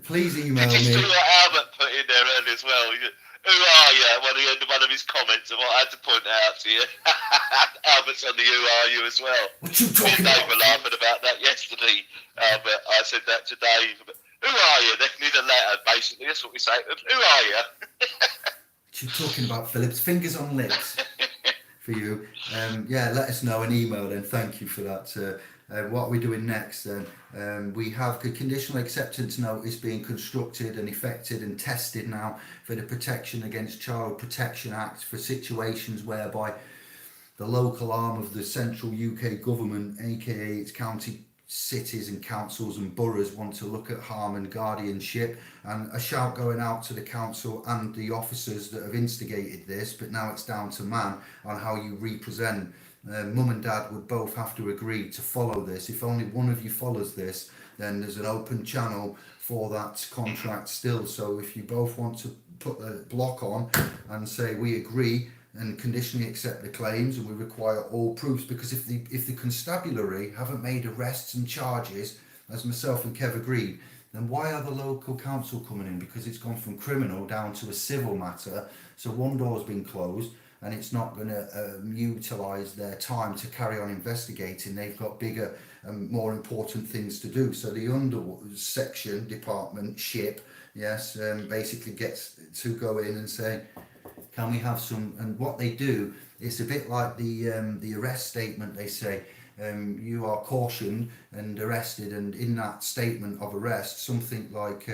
Please email Did you me. see what Albert put in there earlier as well? Who are you? One of his comments, and what I had to point out to you. Albert's on the who are you as well. What you Me talking and Dave about? were laughing about that yesterday. But I said that to Dave. Who are you? They need a letter, basically. That's what we say. Who are you? What you talking about, Phillips? Fingers on lips for you. Let us know an email then. Thank you for that. What are we doing next then? We have the conditional acceptance notice being constructed and effected and tested now for the Protection Against Child Protection Act for situations whereby the local arm of the central UK government, aka its county, cities and councils and boroughs, want to look at harm and guardianship. And a shout going out to the council and the officers that have instigated this, but now it's down to man on how you represent. Mum and dad would both have to agree to follow this. If only one of you follows this, then there's an open channel for that contract still. So if you both want to put the block on and say we agree and conditionally accept the claims, and we require all proofs, because if the constabulary haven't made arrests and charges, as myself and Kev agreed, then why are the local council coming in? Because it's gone from criminal down to a civil matter. So one door's been closed, and it's not going to utilise their time to carry on investigating. They've got bigger and more important things to do. So the under section department ship, yes, basically gets to go in and say, can we have some? And what they do is a bit like the arrest statement. They say you are cautioned and arrested, and in that statement of arrest, something like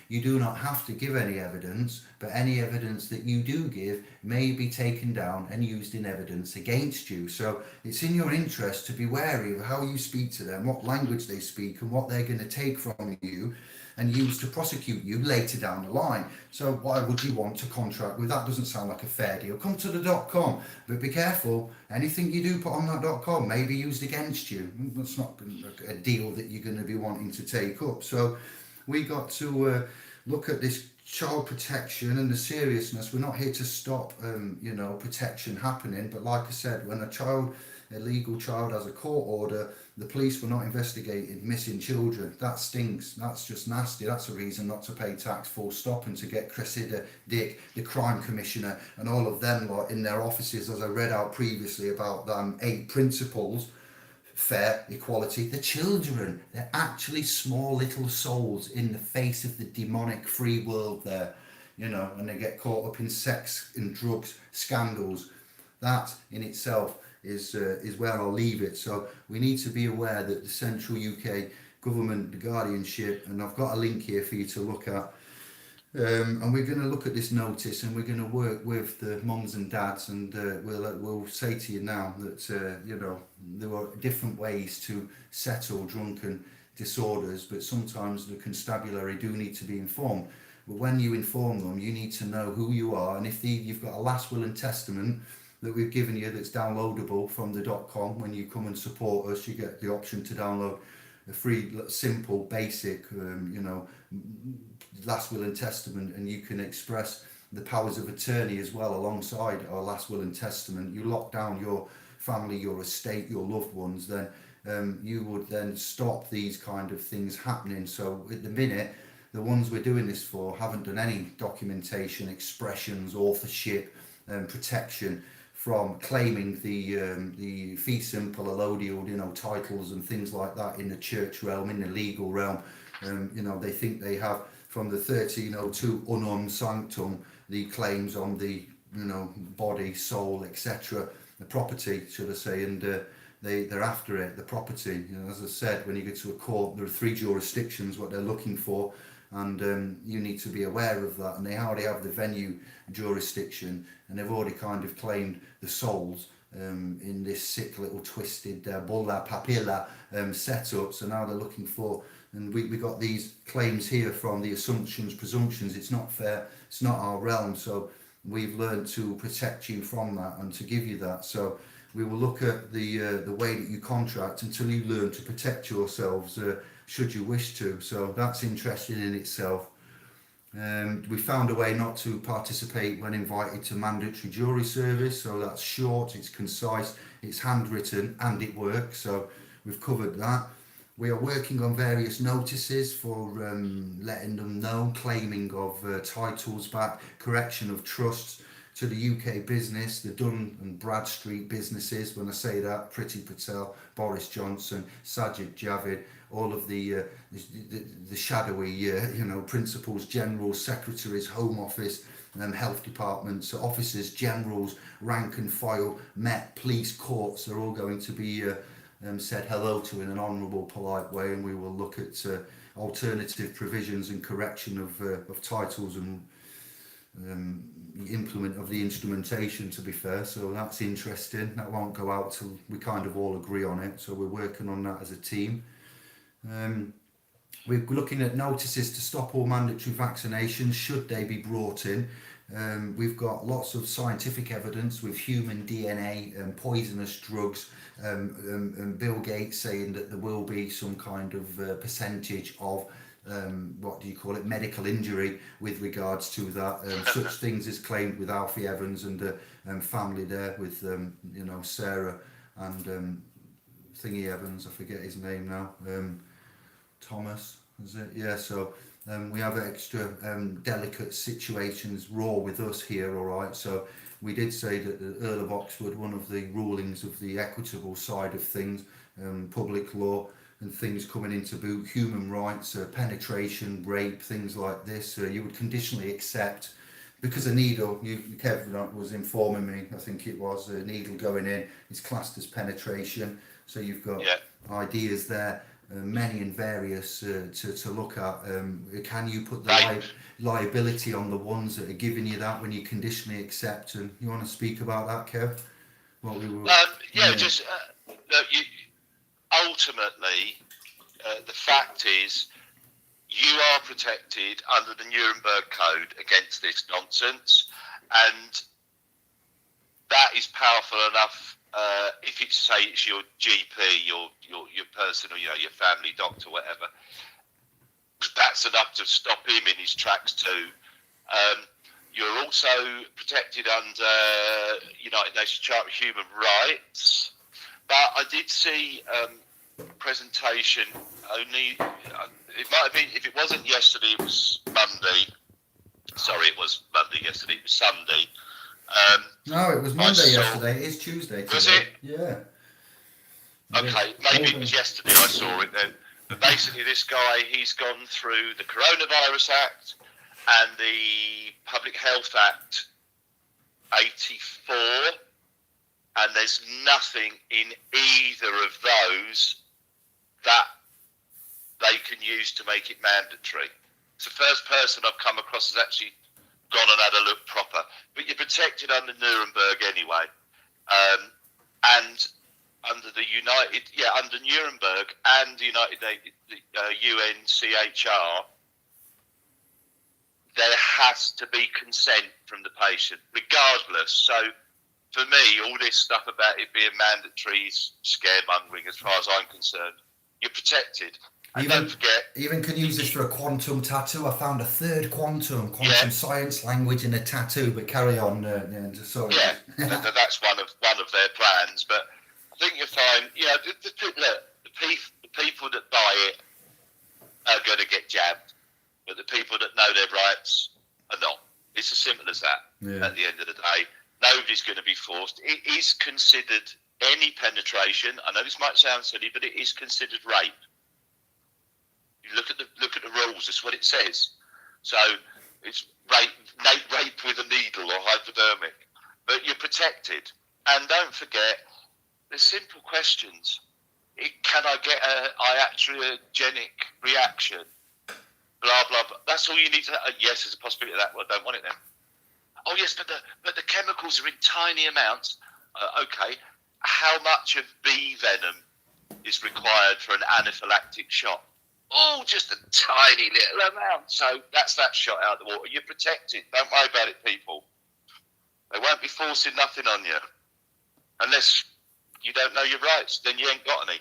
you do not have to give any evidence, but any evidence that you do give may be taken down and used in evidence against you. So it's in your interest to be wary of how you speak to them, what language they speak, and what they're going to take from you and use to prosecute you later down the line. So why would you want to contract with that? Doesn't sound like a fair deal. Come to the .com, but be careful. Anything you do put on that .com may be used against you. That's not a deal that you're going to be wanting to take up. So we got to look at this child protection and the seriousness. We're not here to stop, protection happening. But like I said, when a legal child has a court order, the police were not investigating missing children. That stinks. That's just nasty. That's a reason not to pay tax, full stop, and to get Cressida Dick, the crime commissioner, and all of them lot in their offices, as I read out previously about them 8 principles. Fair, equality, the children, they're actually small little souls in the face of the demonic free world there, and they get caught up in sex and drugs scandals. That in itself is where I'll leave it. So we need to be aware that the central UK government, the guardianship, and I've got a link here for you to look at. And we're going to look at this notice, and we're going to work with the mums and dads, and we'll say to you now that there are different ways to settle drunken disorders, but sometimes the constabulary do need to be informed. But when you inform them, you need to know who you are, and if you've got a last will and testament that we've given you that's downloadable from the .com, when you come and support us, you get the option to download a free, simple, basic, last will and testament, and you can express the powers of attorney as well alongside our last will and testament. You lock down your family, your estate, your loved ones, then you would then stop these kind of things happening. So at the minute, the ones we're doing this for haven't done any documentation, expressions, authorship, protection from claiming the fee simple, allodial, titles and things like that in the church realm, in the legal realm. They think they have from the 1302 unum sanctum the claims on the body, soul, etc., the property, should I say, and they're after it, the property. As I said, when you get to a court, there are 3 jurisdictions what they're looking for, and you need to be aware of that. And they already have the venue jurisdiction, and they've already kind of claimed the souls in this sick little twisted bulla papilla setup. So now they're looking for, and we got these claims here from the assumptions, presumptions. It's not fair, it's not our realm. So we've learned to protect you from that and to give you that. So we will look at the way that you contract until you learn to protect yourselves, should you wish to. So that's interesting in itself. We found a way not to participate when invited to mandatory jury service. So that's short, it's concise, it's handwritten, and it works. So we've covered that. We are working on various notices for letting them know, claiming of titles back, correction of trusts to the UK business, the Dun and Bradstreet businesses. When I say that, Priti Patel, Boris Johnson, Sajid Javid, all of the shadowy, principals, generals, secretaries, Home Office, health departments, officers, generals, rank and file, Met, police, courts. They're all going to be said hello to in an honourable, polite way, and we will look at alternative provisions and correction of titles and implement of the instrumentation, to be fair. So that's interesting. That won't go out till we kind of all agree on it, so we're working on that as a team. We're looking at notices to stop all mandatory vaccinations should they be brought in. We've got lots of scientific evidence with human DNA and poisonous drugs, and Bill Gates saying that there will be some kind of percentage of medical injury with regards to that. Such things is claimed with Alfie Evans and family there with Sarah and Thingy Evans, I forget his name now, Thomas, is it? Yeah, so we have extra delicate situations raw with us here, all right. So we did say that the Earl of Oxford, one of the rulings of the equitable side of things, public law and things coming into boot, human rights, penetration, rape, things like this, you would conditionally accept, because a needle, Kevin was informing me, I think it was, a needle going in is classed as penetration. So you've got ideas there, many and various to look at. Can you put the liability on the ones that are giving you that when you conditionally accept? And you want to speak about that, Kev? What we were, just ultimately, the fact is, you are protected under the Nuremberg Code against this nonsense, and that is powerful enough. If it's, say, it's your GP, your personal, your family doctor, whatever, that's enough to stop him in his tracks too. You're also protected under United Nations Charter of Human Rights, but I did see presentation only. It might have been, if it wasn't yesterday, it was Monday. Sorry, it was Monday yesterday. It was Sunday. No, it was Monday yesterday. It is Tuesday today. Was it? Yeah. Okay, maybe it was yesterday I saw it then. But basically this guy, he's gone through the Coronavirus Act and the Public Health Act 84, and there's nothing in either of those that they can use to make it mandatory. It's the first person I've come across has actually gone and had a look proper. But you're protected under Nuremberg anyway. And under the under Nuremberg and the UNCHR, there has to be consent from the patient, regardless. So for me, all this stuff about it being mandatory is scaremongering as far as I'm concerned. You're protected. And don't forget... Even can use this for a quantum tattoo. I found a third quantum science language in a tattoo, but carry on. That's one of their plans. But I think you'll find, the people that buy it are going to get jabbed, but the people that know their rights are not. It's as simple as that. At the end of the day, nobody's going to be forced. It is considered, any penetration, I know this might sound silly, but it is considered rape. You look at the rules. That's what it says. So it's rape with a needle or hypodermic, but you're protected. And don't forget, there's simple questions. Can I get an iatrogenic reaction? Blah blah blah. That's all you need to know. Yes, there's a possibility of that. Well, I don't want it then. Oh yes, but the chemicals are in tiny amounts. Okay. How much of bee venom is required for an anaphylactic shock? Oh, just a tiny little amount. So that's that shot out of the water. You're protected. Don't worry about it, people. They won't be forcing nothing on you. Unless you don't know your rights, then you ain't got any.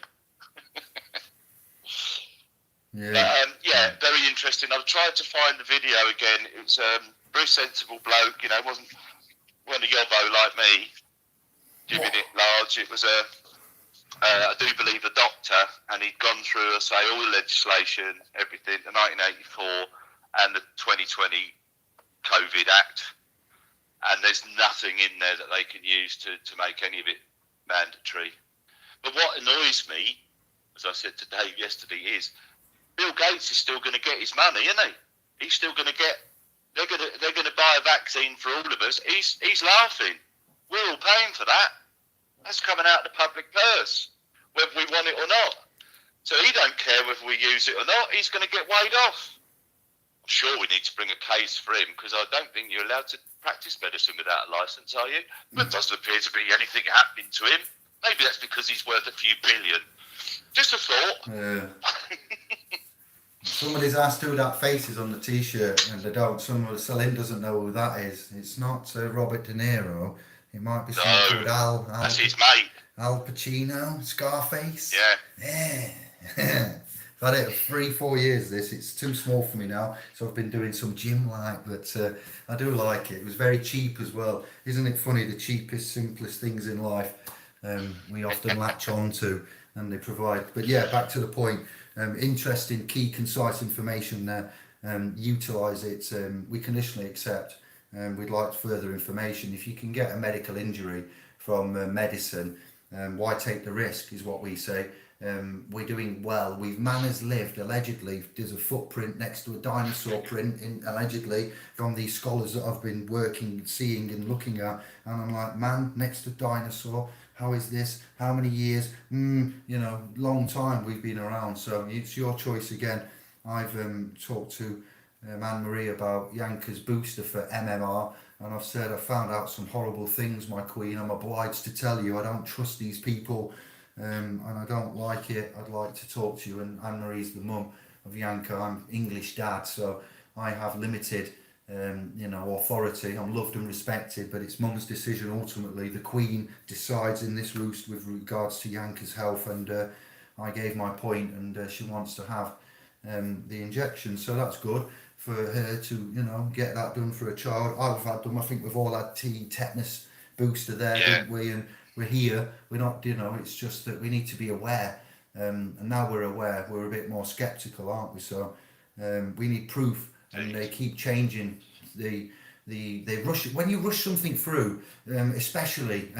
Very interesting. I've tried to find the video again. It was a very sensible bloke, wasn't one of yobbo like me, giving it large. It was I do believe a doctor, and he'd gone through, all the legislation, everything, the 1984 and the 2020 COVID Act, and there's nothing in there that they can use to make any of it mandatory. But what annoys me, as I said to Dave yesterday, is Bill Gates is still going to get his money, isn't he? He's still going to get. They're going to buy a vaccine for all of us. He's laughing. We're all paying for that. That's coming out of the public purse, whether we want it or not. So he don't care whether we use it or not. He's going to get weighed off. I'm sure we need to bring a case for him, because I don't think you're allowed to practice medicine without a license, are you? But doesn't appear to be anything happening to him. Maybe that's because he's worth a few billion. Just a thought. Yeah. Somebody's asked who that face is on the T-shirt, and they don't. Celine doesn't know who that is. It's not Robert De Niro. It might be someone called Al. That's his mate. Al Pacino, Scarface. Yeah. I've had it 3-4 years. It's too small for me now, so I've been doing some gym but I do like it. It was very cheap as well. Isn't it funny? The cheapest, simplest things in life we often latch on to, and they provide. But yeah, back to the point. Interesting, key, concise information there. Utilise it. We conditionally accept. We'd like further information. If you can get a medical injury from medicine, why take the risk, is what we say. We're doing well. Man has lived, allegedly. There's a footprint next to a dinosaur print, allegedly, from these scholars that I've been working, seeing and looking at. And I'm like, man next to dinosaur, how is this? How many years? Long time we've been around. So it's your choice again. I've talked to Anne-Marie about Yanka's booster for MMR, and I've said I found out some horrible things, my queen. I'm obliged to tell you I don't trust these people, and I don't like it. I'd like to talk to you. And Anne-Marie's the mum of Yanka. I'm English dad, so I have limited authority. I'm loved and respected, but it's mum's decision ultimately. The queen decides in this roost with regards to Yanka's health, and I gave my point, and she wants to have the injection, so that's good for her to get that done for a child. I've had them. I think we've all had tetanus booster there, didn't we? And we're here. We're not. It's just that we need to be aware, and now we're aware. We're a bit more sceptical, aren't we? So we need proof, and they keep changing they rush it. When you rush something through, especially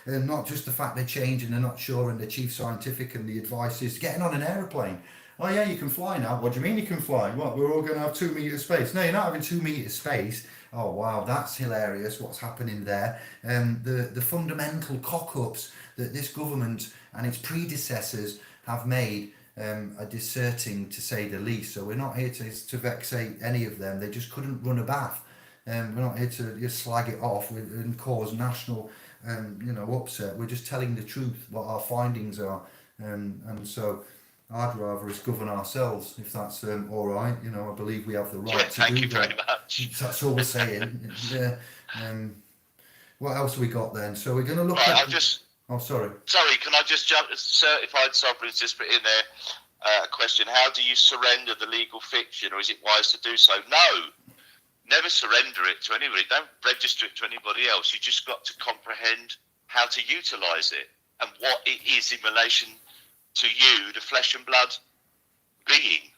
not just the fact they change and they're not sure, and the chief scientific and the advice is getting on an aeroplane. Oh yeah, you can fly now. What do you mean you can fly? What, we're all going to have 2 meters space? No, you're not having 2 meters space. Oh wow, that's hilarious. What's happening there? The fundamental cock-ups that this government and its predecessors have made are discerting, to say the least. So we're not here to vexate any of them. They just couldn't run a bath. We're not here to just slag it off and cause national upset. We're just telling the truth, what our findings are. And so I'd rather us govern ourselves, if that's all right. You know, I believe we have the Yeah, right to thank do you very that. much. That's all we're saying. What else have we got then? So we're going to look Right, at. I'll just. Oh, sorry. Sorry, can I just jump? Certified sovereigns just put in there a question. How do you surrender the legal fiction, or is it wise to do so? No, never surrender it to anybody. Don't register it to anybody else. You just got to comprehend how to utilise it and what it is in relation to you, the flesh and blood being,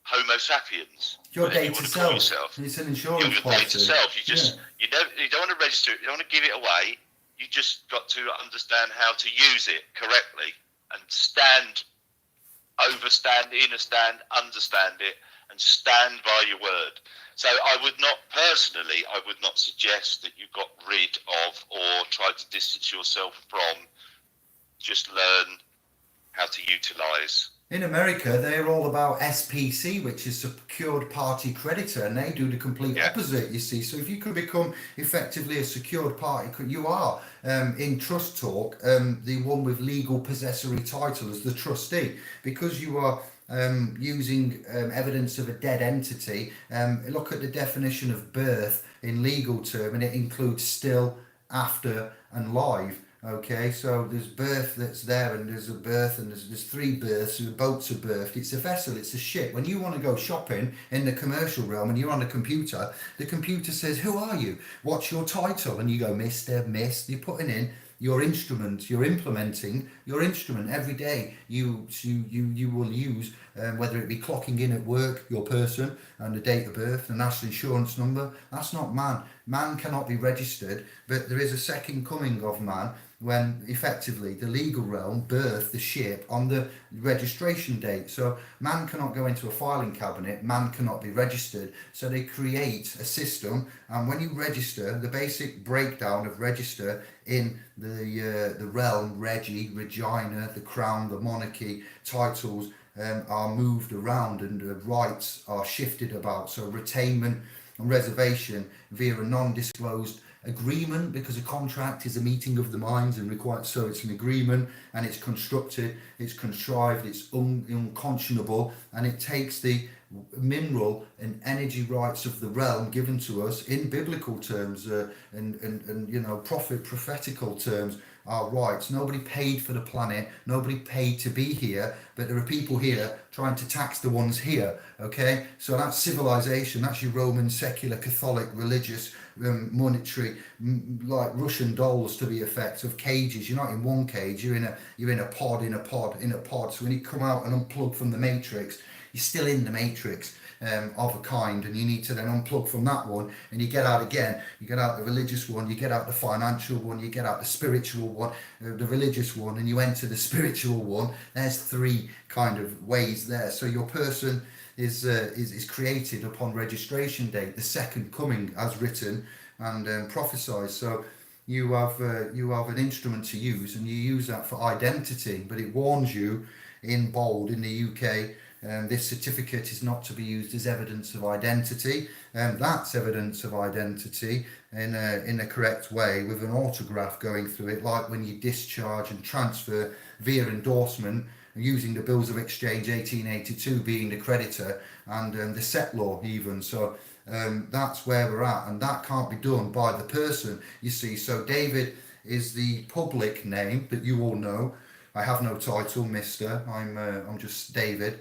Homo sapiens. Your Whatever you data want to call self. yourself. It's an Your insurance data policy. self. You don't want to register it. You don't want to give it away. You just got to understand how to use it correctly and understand it, and stand by your word. So I would not suggest that you got rid of or try to distance yourself from. Just learn how to utilise. In America, they're all about SPC, which is secured party creditor, and they do the complete opposite, you see. So if you can become effectively a secured party, you are, in trust talk, the one with legal possessory title as the trustee, because you are using evidence of a dead entity. Look at the definition of birth in legal term, and it includes still, after, and live. Okay, so there's birth that's there, and there's a birth, and there's three births, and the boats are birthed. It's a vessel, it's a ship. When you want to go shopping in the commercial realm and you're on the computer says, who are you? What's your title? And you go, Mr., Miss. You're putting in your instrument, you're implementing your instrument every day. You will use, whether it be clocking in at work, your person, and the date of birth, the national insurance number. That's not man. Man cannot be registered, but there is a second coming of man, when effectively the legal realm birthed the ship on the registration date. So man cannot go into a filing cabinet, man cannot be registered. So they create a system, and when you register, the basic breakdown of register in the realm, Regi, Regina, the crown, the monarchy, titles are moved around, and the rights are shifted about. So retainment and reservation via a non-disclosed agreement, because a contract is a meeting of the minds and required, so it's an agreement, and it's constructed, it's contrived, it's unconscionable, and it takes the mineral and energy rights of the realm given to us in biblical terms, and you know, prophetical terms, our rights. Nobody paid for the planet, nobody paid to be here, but there are people here trying to tax the ones here. Okay, so that's civilization. That's your Roman secular Catholic religious monetary, like Russian dolls to the effect of cages. You're not in one cage, you're in a pod in a pod in a pod. So when you come out and unplug from the matrix, you're still in the matrix of a kind, and you need to then unplug from that one, and you get out again. You get out the religious one, you get out the financial one, you get out the spiritual one, the religious one, and you enter the spiritual one. There's three kind of ways there. So your person is created upon registration date, the second coming, as written and prophesied. So you have an instrument to use, and you use that for identity, but it warns you in bold in the UK. This certificate is not to be used as evidence of identity. That's evidence of identity in a correct way, with an autograph going through it, like when you discharge and transfer via endorsement, using the Bills of Exchange 1882 being the creditor, and the set law even. So that's where we're at, and that can't be done by the person, you see. So David is the public name that you all know. I have no title, Mr. I'm just David.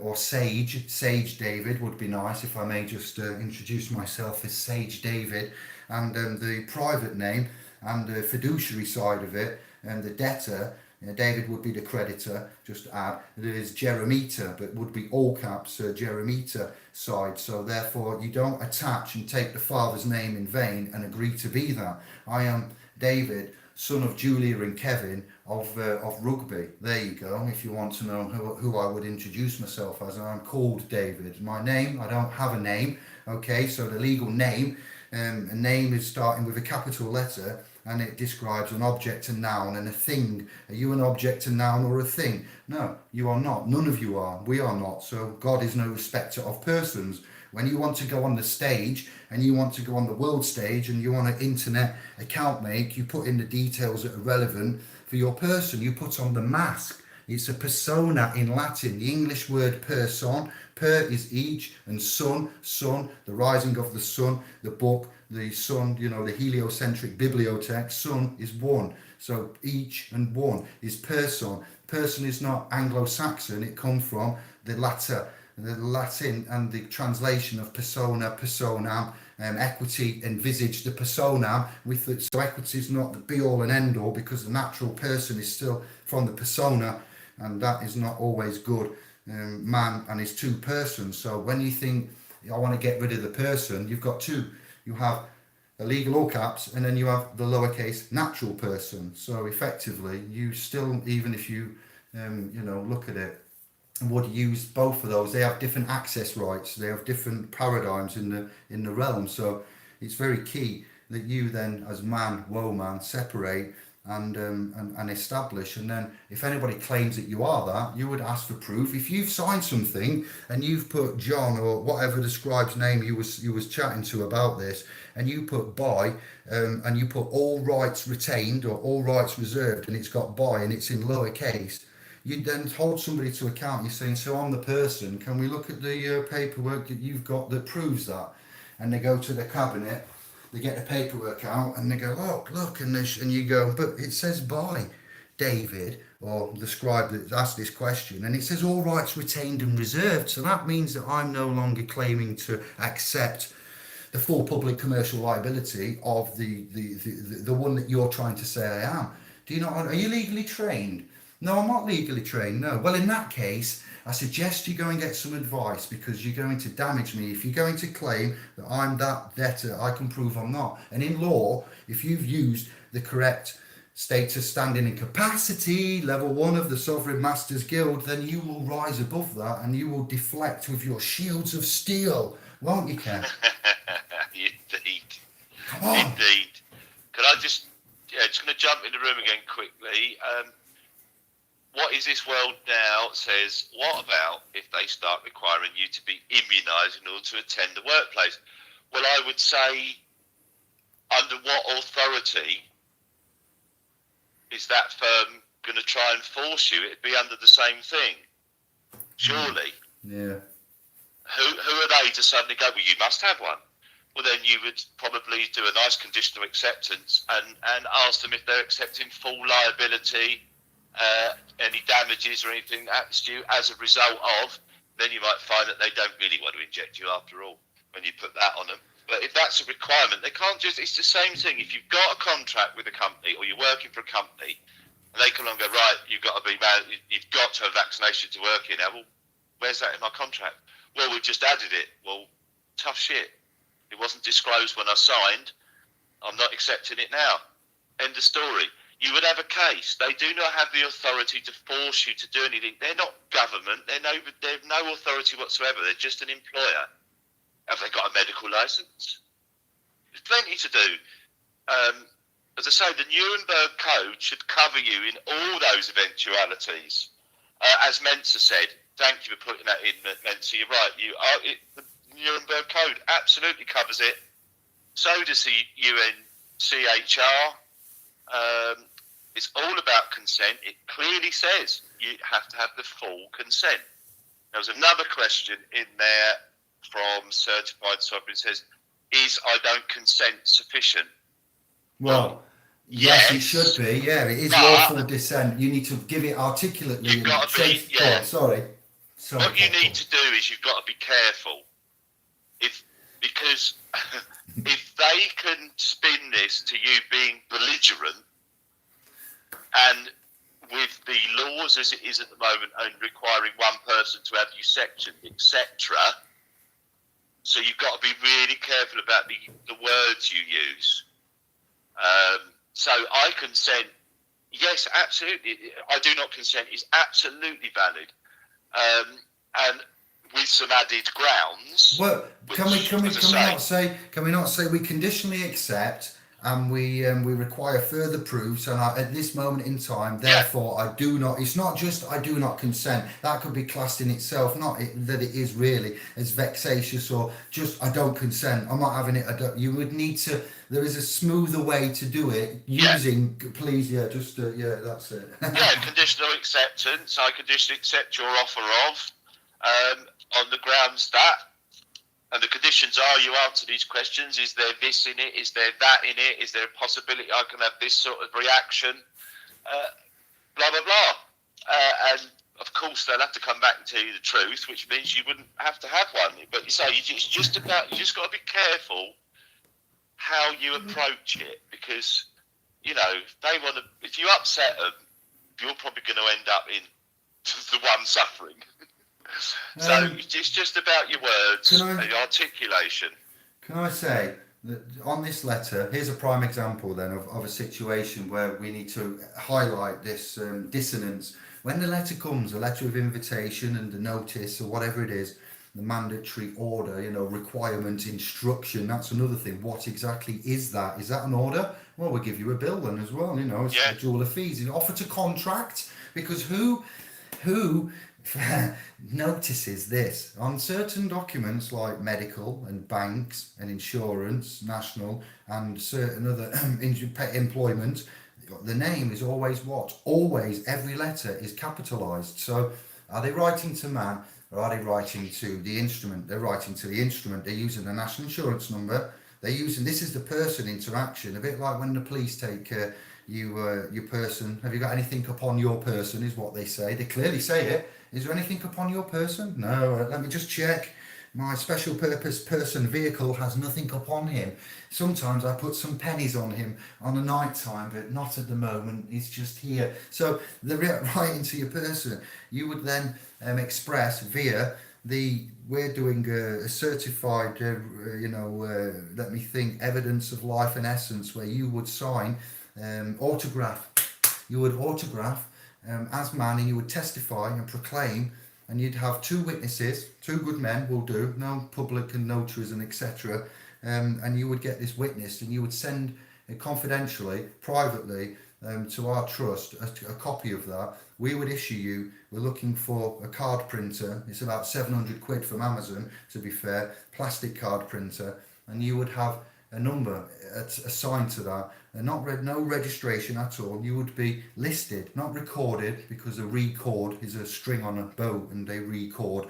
Or Sage David would be nice, if I may just introduce myself as Sage David. And the private name and the fiduciary side of it, and the debtor, David would be the creditor, just to add. There is Jeremita, but would be all caps, Jeremita side. So therefore you don't attach and take the father's name in vain and agree to be that. I am David, son of Julia and Kevin of Rugby. There you go, if you want to know who I would introduce myself as. I'm called David. My name, I don't have a name. Okay, so the legal name, a name is starting with a capital letter, and it describes an object, a noun, and a thing. Are you an object, a noun, or a thing? No, you are not. None of you are. We are not. So God is no respecter of persons. When you want to go on the stage, and you want to go on the world stage, and you want an internet account make, you put in the details that are relevant for your person. You put on the mask. It's a persona in Latin. The English word person, per is each, and sun, the rising of the sun, the book, the sun, the heliocentric bibliothèque, sun is one. So each and one is person. Person is not Anglo-Saxon, it comes from the Latin and the translation of persona, personam, equity envisaged the personam so equity is not the be all and end all, because the natural person is still from the persona, and that is not always good. Man and his two persons. So when you think I want to get rid of the person, you've got two. You have a legal all caps, and then you have the lowercase natural person. So effectively, you still, even if you look at it, would use both of those. They have different access rights. They have different paradigms in the realm. So it's very key that you then, as man, woman, separate and establish. And then if anybody claims that you are that, you would ask for proof. If you've signed something and you've put John or whatever the scribe's name you was chatting to about this, and you put by and you put all rights retained or all rights reserved, and it's got by and it's in lowercase, you then hold somebody to account. You're saying, so I'm the person, can we look at the paperwork that you've got that proves that? And they go to the cabinet, they get the paperwork out, and they go, look, and you go, but it says by David, or the scribe that asked this question, and it says all rights retained and reserved. So that means that I'm no longer claiming to accept the full public commercial liability of the one that you're trying to say I am. Are you legally trained? No, I'm not legally trained, no. Well, in that case, I suggest you go and get some advice, because you're going to damage me. If you're going to claim that I'm that debtor, I can prove I'm not. And in law, if you've used the correct status, standing and capacity, level 1 of the Sovereign Masters Guild, then you will rise above that and you will deflect with your shields of steel, won't you, Ken? Indeed. Come on. Indeed. Could I just going to jump in the room again quickly. What is this world now says, what about if they start requiring you to be immunised in order to attend the workplace? Well, I would say, under what authority is that firm going to try and force you? It'd be under the same thing, surely. Yeah. Who are they to suddenly go, well, you must have one? Well, then you would probably do a nice conditional acceptance and ask them if they're accepting full liability, any damages or anything that happens to you as a result of. Then you might find that they don't really want to inject you after all when you put that on them. But if that's a requirement, they can't just, it's the same thing. If you've got a contract with a company or you're working for a company and they come along and go, right, you've got to have vaccination to work here. Now, well, where's that in my contract? Well, we've just added it. Well, tough shit. It wasn't disclosed when I signed. I'm not accepting it now. End of story. You would have a case. They do not have the authority to force you to do anything. They're not government. They have no authority whatsoever. They're just an employer. Have they got a medical license? There's plenty to do. As I say, the Nuremberg Code should cover you in all those eventualities. As Mensa said, thank you for putting that in, Mensa. You're right. The Nuremberg Code absolutely covers it. So does the UNCHR. It's all about consent. It clearly says you have to have the full consent. There was another question in there from Certified Sovereign. It says, is I don't consent sufficient? Well, yes, it should be. Yeah, it is lawful dissent. You need to give it articulately. You've got to be, yeah. Sorry. What you need to do is you've got to be careful. Because if they can spin this to you being belligerent, and with the laws as it is at the moment and requiring one person to have you sectioned, etc., so you've got to be really careful about the words you use. So I consent, yes, absolutely. I do not consent is absolutely valid, and with some added grounds. Well, can we not say we conditionally accept and we require further proofs, and at this moment in time, Yeah. therefore, I do not. It's not just I do not consent. That could be classed in itself, not that it is really as vexatious or just I don't consent. I'm not having it. I don't. You would need to. There is a smoother way to do it using. Please, yeah, just yeah, that's it. Yeah, conditional acceptance. I conditionally accept your offer of, on the grounds that, and the conditions are you answer these questions. Is there this in it? Is there that in it? Is there a possibility I can have this sort of reaction? Blah, blah, blah. And of course, they'll have to come back and tell you the truth, which means you wouldn't have to have one. But you say it's just about, you just got to be careful how you approach it, because, you know, they want to, if you upset them, you're probably going to end up in the one suffering. So it's just about your words and your articulation. Can I say that on this letter, here's a prime example then of a situation where we need to highlight this dissonance. When the letter comes, a letter of invitation and the notice or whatever it is, the mandatory order, you know, requirement, instruction, that's another thing. What exactly is that? Is that an order? Well, we'll give you a bill then as well, you know, a schedule of fees. You offer to contract, because who notices this on certain documents like medical and banks and insurance, national and certain other employment, the name is always what? Always, every letter is capitalized. So are they writing to man, or are they writing to the instrument? They're writing to the instrument. They're using the national insurance number. They're using, this is the person interaction, a bit like when the police take your person. Have you got anything upon your person, is what they say. They clearly say it. Is there anything upon your person? No, let me just check. My special purpose person vehicle has nothing upon him. Sometimes I put some pennies on him on a night time, but not at the moment. He's just here. So the writing to your person, you would then express via we're doing a certified, let me think, evidence of life and essence, where you would sign, autograph. You would autograph as man, and you would testify and proclaim, and you'd have two witnesses, two good men will do, no public and notaries and etc. And you would get this witnessed, and you would send confidentially, privately, to our trust a copy of that. We would issue you, we're looking for a card printer. It's about 700 quid from Amazon, to be fair, plastic card printer, and you would have a number assigned to that, and no registration at all. You would be listed, not recorded, because a record is a string on a boat, and they record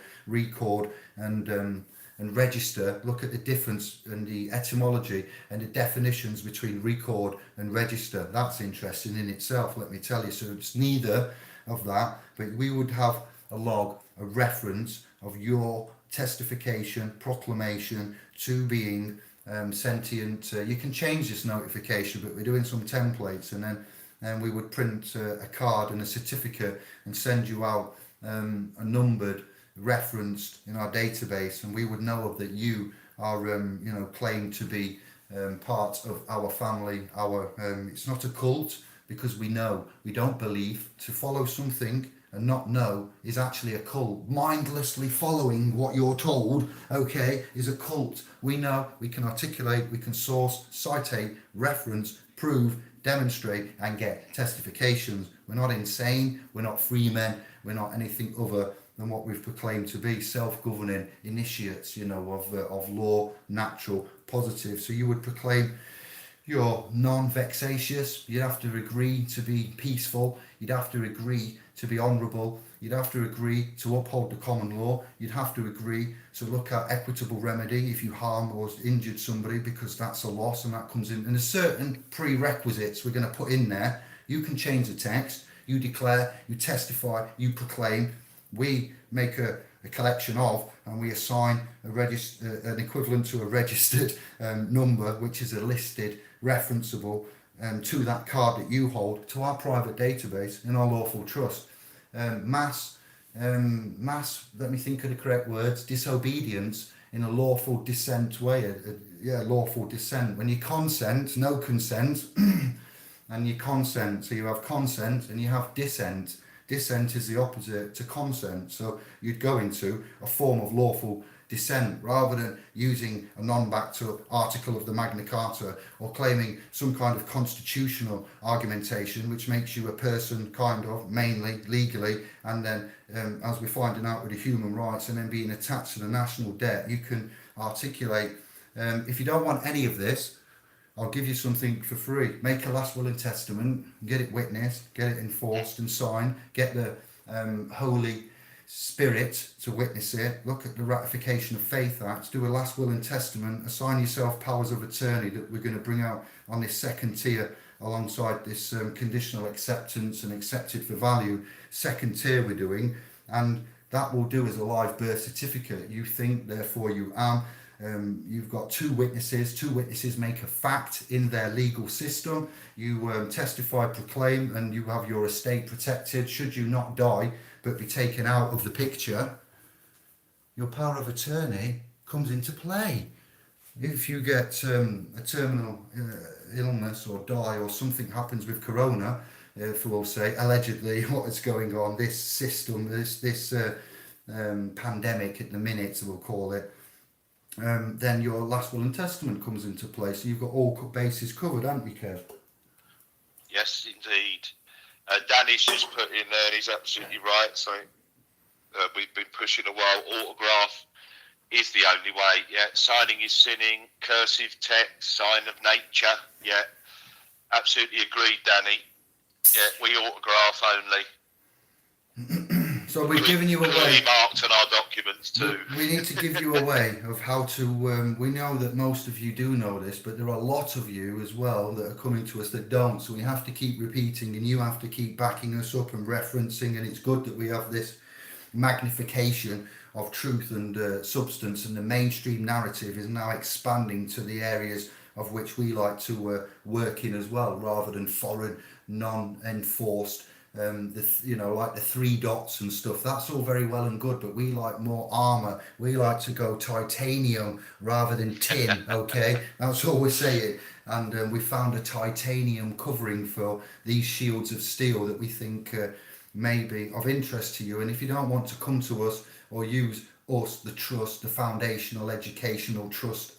and register. Look at the difference and the etymology and the definitions between record and register. That's interesting in itself, let me tell you. So it's neither of that, but we would have a log, a reference of your testification, proclamation to being sentient. You can change this notification, but we're doing some templates, and then we would print a card and a certificate and send you out a numbered, referenced in our database, and we would know that you are claimed to be part of our family. It's not a cult, because we don't believe to follow something and not know is actually a cult. Mindlessly following what you're told, okay, is a cult. We know, we can articulate, we can source, citate, reference, prove, demonstrate, and get testifications. We're not insane, we're not free men, we're not anything other than what we've proclaimed to be, self-governing initiates, of law, natural, positive. So you would proclaim you're non-vexatious, you'd have to agree to be peaceful, you'd have to agree to be honourable, you'd have to agree to uphold the common law, you'd have to agree to look at equitable remedy if you harm or injured somebody, because that's a loss and that comes in. And there's certain prerequisites we're going to put in there. You can change the text, you declare, you testify, you proclaim. We make a collection of, and we assign an equivalent to a registered number, which is a listed, referenceable to that card that you hold, to our private database in our lawful trust. Mass, let me think of the correct words, disobedience in a lawful dissent way, lawful dissent. When you consent, no consent, and you consent, so you have consent and you have dissent. Dissent is the opposite to consent. So you'd go into a form of lawful dissent rather than using a non-backed up article of the Magna Carta or claiming some kind of constitutional argumentation which makes you a person kind of mainly legally, and then as we're finding out with the human rights, and then being attached to the national debt. You can articulate, if you don't want any of this, I'll give you something for free. Make a last will and testament, get it witnessed, get it enforced and signed, get the Holy Spirit to witness it, look at the Ratification of Faith Acts, do a last will and testament, assign yourself powers of attorney that we're going to bring out on this second tier alongside this conditional acceptance and accepted for value second tier we're doing, and that will do as a live birth certificate. You think, therefore you am. You've got two witnesses make a fact in their legal system. You testify, proclaim, and you have your estate protected. Should you not die but be taken out of the picture, your power of attorney comes into play. If you get a terminal illness or die, or something happens with corona, for we'll say allegedly what is going on, this system, this pandemic at the minute, we'll call it, then your last will and testament comes into play. So you've got all bases covered, haven't you, Kev? Yes, indeed. Danny's just put in there, and he's absolutely right. So we've been pushing a while. Autograph is the only way. Yeah, signing is sinning. Cursive text, sign of nature. Yeah, absolutely agreed, Danny. Yeah, we autograph only. So we're giving you a way. Marked on our documents too. We need to give you a way of how to. We know that most of you do know this, but there are a lot of you as well that are coming to us that don't. So we have to keep repeating, and you have to keep backing us up and referencing. And it's good that we have this magnification of truth and substance, and the mainstream narrative is now expanding to the areas of which we like to work in as well, rather than foreign, non-enforced. Like the 3 dots and stuff, that's all very well and good, but we like more armor. We like to go titanium rather than tin. Okay, that's all we're saying. And we found a titanium covering for these shields of steel that we think may be of interest to you. And if you don't want to come to us or use us, the trust, the foundational educational trust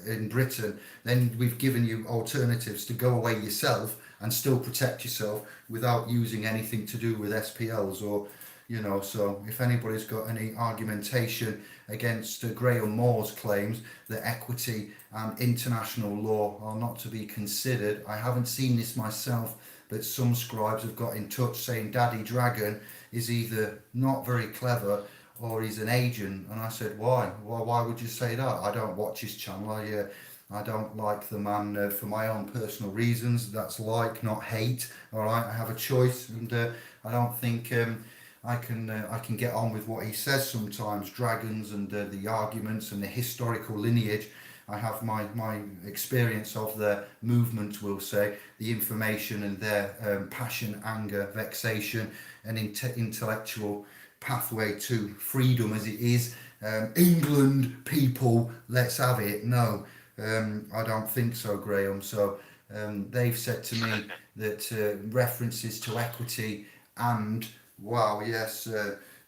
in Britain, then we've given you alternatives to go away yourself and still protect yourself without using anything to do with SPLs or, so if anybody's got any argumentation against Graham Moore's claims that equity and international law are not to be considered, I haven't seen this myself, but some scribes have got in touch saying Daddy Dragon is either not very clever or he's an agent. And I said, why? Well, why would you say that? I don't watch his channel. I don't like the man for my own personal reasons. That's like, not hate. All right, I have a choice, and I don't think I can get on with what he says sometimes. Dragons and the arguments and the historical lineage. I have my experience of their movement, we'll say, the information and their passion, anger, vexation, and intellectual pathway to freedom as it is. England people, let's have it. No. I don't think so, Graham. So they've said to me that references to equity and,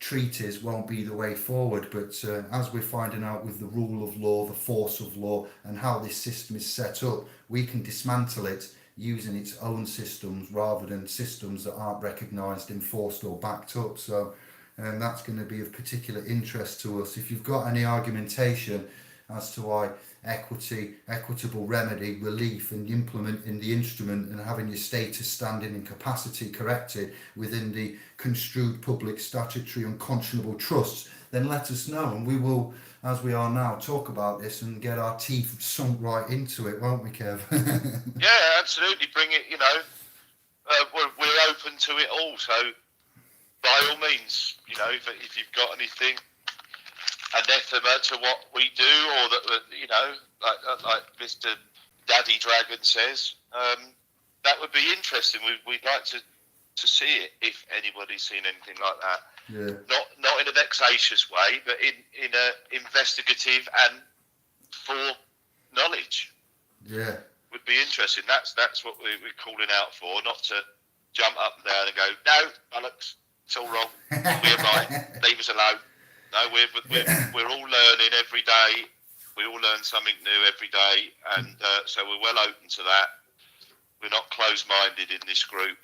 treaties won't be the way forward. But as we're finding out with the rule of law, the force of law, and how this system is set up, we can dismantle it using its own systems rather than systems that aren't recognised, enforced or backed up. So that's going to be of particular interest to us. If you've got any argumentation as to why equitable remedy, relief, and implementing the instrument and having your status, standing and capacity corrected within the construed public statutory unconscionable trusts, then let us know, and we will, as we are now, talk about this and get our teeth sunk right into it, won't we, Kev? Yeah, absolutely. Bring it, we're open to it all, so by all means, if you've got anything anathema to what we do, or that like Mr. Daddy Dragon says, that would be interesting. We'd like to see it if anybody's seen anything like that. Yeah. Not in a vexatious way, but in a investigative and for knowledge. Yeah. Would be interesting. That's what we're calling out for, not to jump up and down and go, no, bollocks. It's all wrong. We're right. Leave us alone. No, we're all learning every day. We all learn something new every day, and so we're well open to that. We're not closed-minded in this group,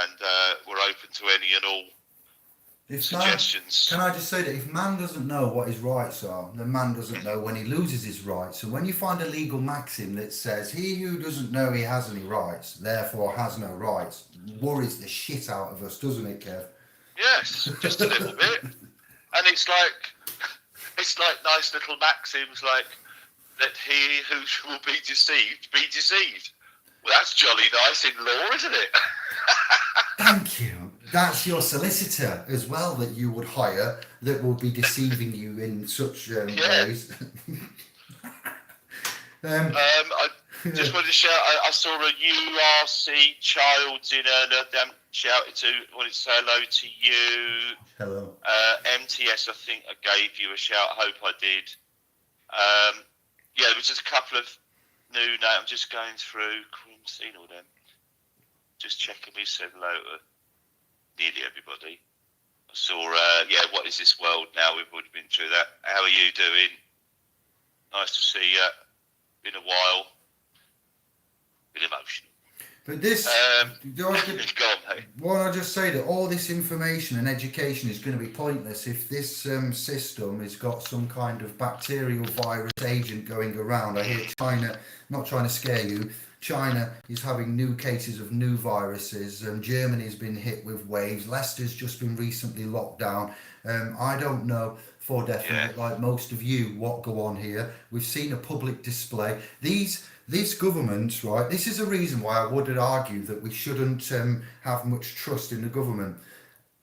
and we're open to any and all suggestions. Can I just say that if man doesn't know what his rights are, then man doesn't know when he loses his rights. So when you find a legal maxim that says, he who doesn't know he has any rights, therefore has no rights, worries the shit out of us, doesn't it, Kev? Yes, just a little bit. And it's like nice little maxims like, let he who will be deceived. Well, that's jolly nice in law, isn't it? Thank you. That's your solicitor as well that you would hire that will be deceiving you in such ways. I just wanted to shout, I saw a URC child dinner that shouted to, wanted to say hello to you. Hello. MTS, I think I gave you a shout. I hope I did. Yeah, there was just a couple of new names. I'm just going through. I've seen all them. Just checking me, said hello to nearly everybody. I saw, what is this world now? We've already been through that. How are you doing? Nice to see you. Been a while. Been emotional. But this, go on, mate. well, I just say that all this information and education is going to be pointless if this system has got some kind of bacterial virus agent going around. I hear China, not trying to scare you, China is having new cases of new viruses. Germany's been hit with waves. Leicester's just been recently locked down. I don't know for definite, like most of you, what go on here. We've seen a public display. This government, right, this is a reason why I would argue that we shouldn't have much trust in the government.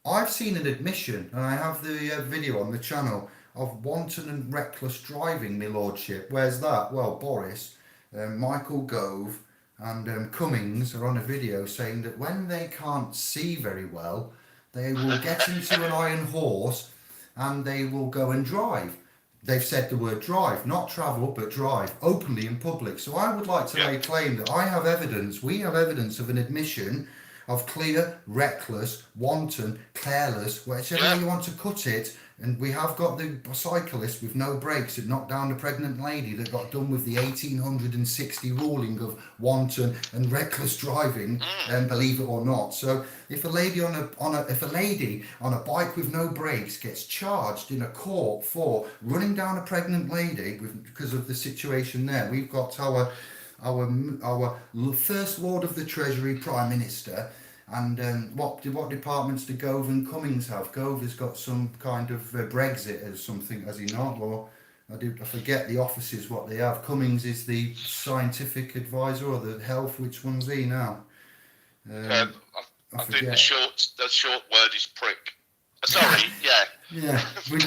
I've seen an admission, and I have the video on the channel, of wanton and reckless driving, my lordship. Where's that? Well, Boris, Michael Gove and Cummings are on a video saying that when they can't see very well, they will get into an iron horse and they will go and drive. They've said the word drive, not travel, but drive, openly in public. So I would like to lay claim that I have evidence, we have evidence of an admission of clear, reckless, wanton, careless, whichever you want to cut it. And we have got the cyclist with no brakes that knocked down the pregnant lady that got done with the 1860 ruling of wanton and reckless driving, believe it or not. So if a lady on a bike with no brakes gets charged in a court for running down a pregnant lady because of the situation there, we've got our First Lord of the Treasury, Prime Minister. And what departments do Gove and Cummings have? Gove has got some kind of Brexit or something, has he not? Or I forget the offices what they have. Cummings is the scientific advisor or the health. Which one's he now? I think the short word is prick. Sorry, yeah.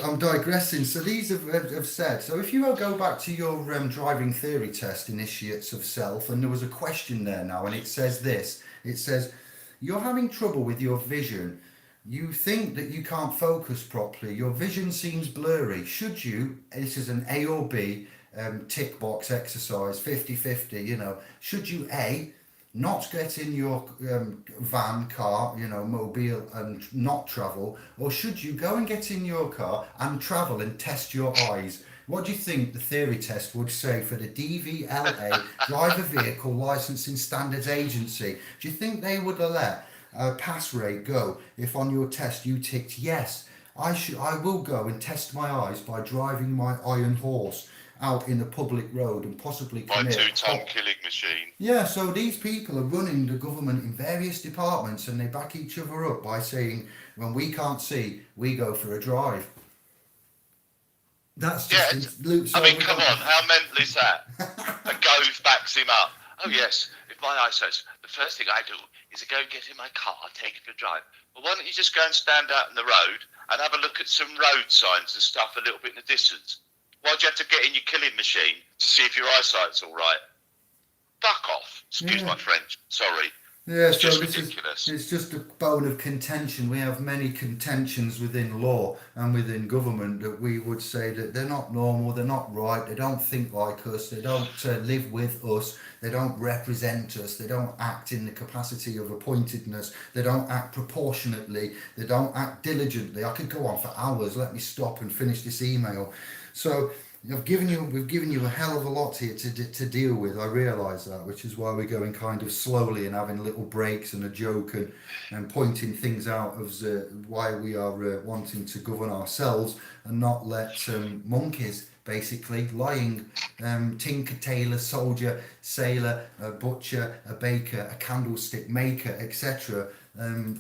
I'm digressing. So these have said. So if you go back to your driving theory test, initiates of self, and there was a question there now, and it says this. It says, you're having trouble with your vision. You think that you can't focus properly. Your vision seems blurry. Should you, this is an A or B tick box exercise, 50-50, should you A, not get in your van, car, mobile and not travel, or should you go and get in your car and travel and test your eyes? What do you think the theory test would say for the DVLA, Driver Vehicle Licensing Standards Agency? Do you think they would let a pass rate go if on your test you ticked yes, I will go and test my eyes by driving my iron horse out in a public road and possibly commit... My 2-ton killing machine. Yeah, so these people are running the government in various departments and they back each other up by saying, when we can't see, we go for a drive. That's just come on, how mental is that? A Gove backs him up. Oh yes, if my eyesight's, the first thing I do is I go and get in my car, take it for a drive. Well, why don't you just go and stand out in the road and have a look at some road signs and stuff a little bit in the distance? Why'd you have to get in your killing machine to see if your eyesight's all right? Fuck off. Excuse my French. Sorry. Yeah, It's so just this is ridiculous. it's just a bone of contention. We have many contentions within law and within government that we would say that they're not normal, they're not right, they don't think like us, they don't live with us, they don't represent us, they don't act in the capacity of appointedness, they don't act proportionately, they don't act diligently. I could go on for hours. Let me stop and finish this email. So we've given you a hell of a lot here to deal with. I realise that, which is why we're going kind of slowly and having little breaks and a joke and pointing things out of why we are wanting to govern ourselves and not let monkeys, basically lying tinker, tailor, soldier, sailor, a butcher, a baker, a candlestick maker, etc.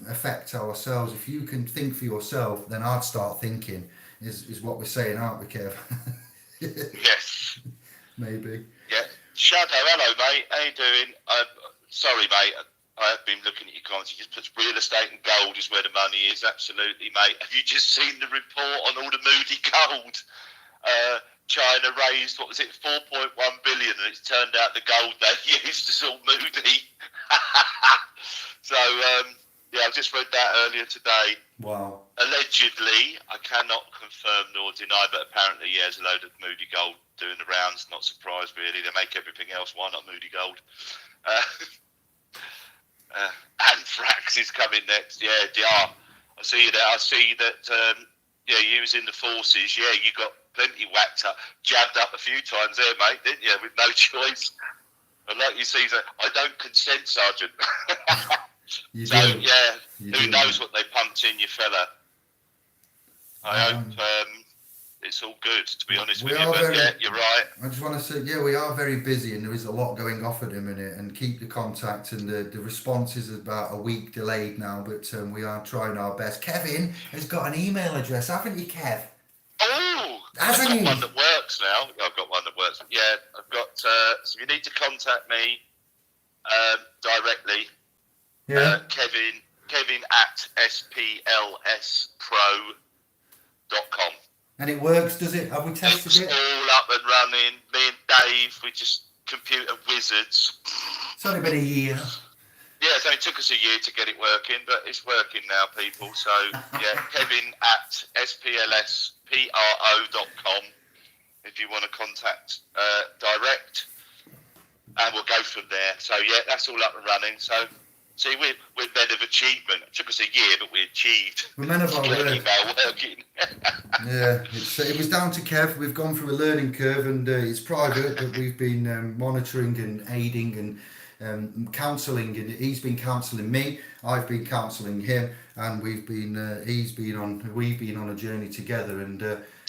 Affect ourselves. If you can think for yourself, then I'd start thinking. Is what we're saying, aren't we, Kev? Yes. Maybe. Yeah. Shadow, hello, mate. How you doing? Sorry, mate. I have been looking at your comments. He just puts real estate and gold is where the money is. Absolutely, mate. Have you just seen the report on all the Moody gold? China raised, what was it, 4.1 billion, and it's turned out the gold they used is all Moody. So, yeah, I just read that earlier today. Wow. Allegedly, I cannot confirm nor deny, but apparently, yeah, there's a load of Moody gold doing the rounds. Not surprised, really. They make everything else. Why not Moody gold? Anthrax is coming next. Yeah, DR. I see you there. I see that. Yeah, you was in the forces. Yeah, you got plenty whacked up, jabbed up a few times there, mate, didn't you? With no choice. And like you see, I don't consent, Sergeant. You So do. yeah, You who do. knows what they pumped in you, fella? I Um, hope it's all good. To be honest we with you, are but very. yeah, you're right. I just want to say, yeah, we are very busy and there is a lot going off at the minute. And keep the contact and the response is about a week delayed now, but we are trying our best. Kevin has got an email address, haven't you, Kev? Oh, I've Hasn't got he? one that works now. I've got one that works. Yeah, I've got. So you need to contact me directly. Yeah. Kevin at splspro.com. And it works, does it? Have we tested It's it? all up and running. Me and Dave, we just computer wizards. It's only been a year. Yeah, it only took us a year to get it working, but it's working now, people. So, yeah, Kevin at splspro.com if you want to contact direct, and we'll go from there. So, yeah, that's all up and running. So, see, we're men of achievement. It took us a year, but we achieved. We're men of our Get an word. email working. Yeah, it was down to Kev. We've gone through a learning curve, and it's private, but we've been monitoring and aiding and counselling. And he's been counselling me. I've been counselling him, and we've been we've been on a journey together. And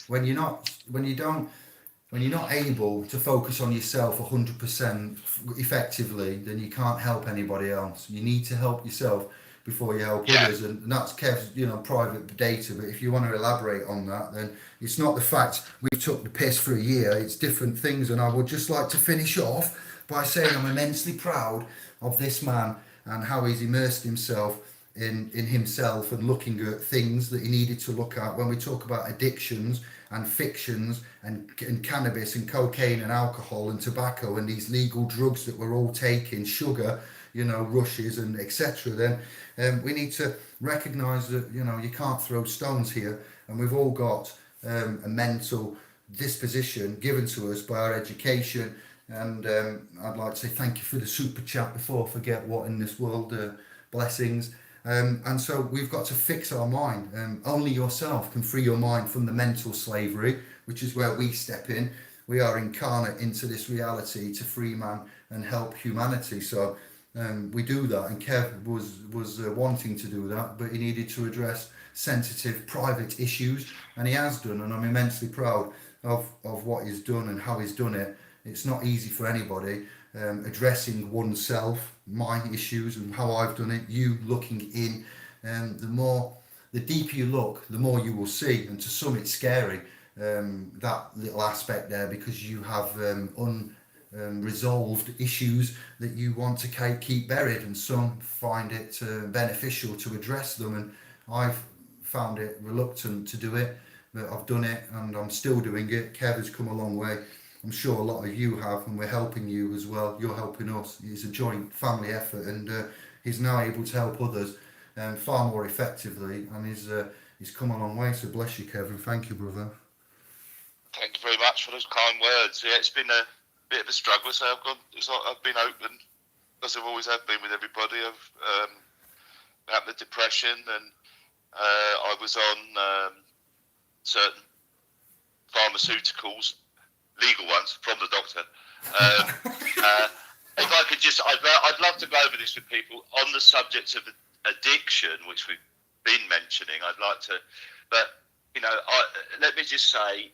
when you're not able to focus on yourself 100% effectively, then you can't help anybody else. You need to help yourself before you help Yeah. others, and that's Kev's private data. But if you want to elaborate on that, then it's not the fact we took the piss for a year, it's different things. And I would just like to finish off by saying I'm immensely proud of this man and how he's immersed himself in himself and looking at things that he needed to look at. When we talk about addictions and fictions and cannabis and cocaine and alcohol and tobacco and these legal drugs that we're all taking, sugar, rushes and etc., then we need to recognise that you can't throw stones here, and we've all got a mental disposition given to us by our education. And I'd like to say thank you for the super chat before I forget what in this world. Blessings. And so we've got to fix our mind. Only yourself can free your mind from the mental slavery, which is where we step in. We are incarnate into this reality to free man and help humanity. So we do that, and Kev was wanting to do that, but he needed to address sensitive private issues, and he has done, and I'm immensely proud of what he's done and how he's done it. It's not easy for anybody, addressing oneself, my issues and how I've done it, you looking in, the deeper you look, the more you will see. And to some it's scary, that little aspect there, because you have resolved issues that you want to keep buried, and some find it beneficial to address them. And I've found it reluctant to do it, but I've done it and I'm still doing it. Kev has come a long way. I'm sure a lot of you have, and we're helping you as well. You're helping us. It's a joint family effort, and he's now able to help others far more effectively, and he's come a long way. So bless you, Kevin. Thank you, brother. Thank you very much for those kind words. Yeah, it's been a bit of a struggle. So I've been open, as I've always have been with everybody. I've had the depression, and I was on certain pharmaceuticals, legal ones from the doctor. If I could just, I'd love to go over this with people on the subject of addiction, which we've been mentioning. I'd like to, but let me just say,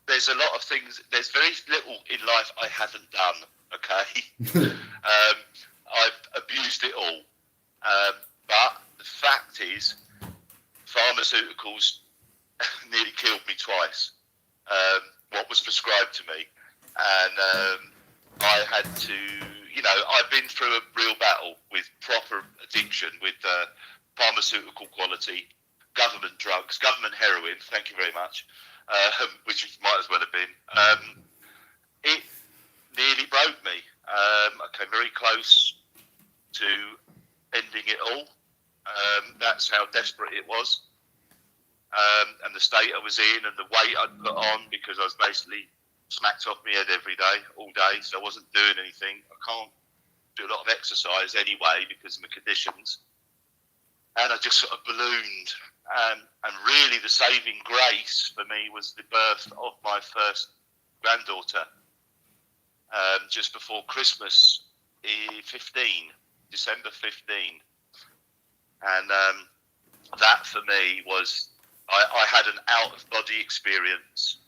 there's a lot of things. There's very little in life I haven't done. Okay, I've abused it all, but the fact is, pharmaceuticals nearly killed me twice. What was prescribed to me, and I had to, I've been through a real battle with proper addiction, with pharmaceutical quality, government drugs, government heroin, thank you very much, which it might as well have been. It nearly broke me. I came very close to ending it all. That's how desperate it was. And the state I was in and the weight I'd put on, because I was basically smacked off my head every day, all day, so I wasn't doing anything. I can't do a lot of exercise anyway because of my conditions. And I just sort of ballooned. And really the saving grace for me was the birth of my first granddaughter, just before Christmas, December 15. And that for me was, I had an out-of-body experience,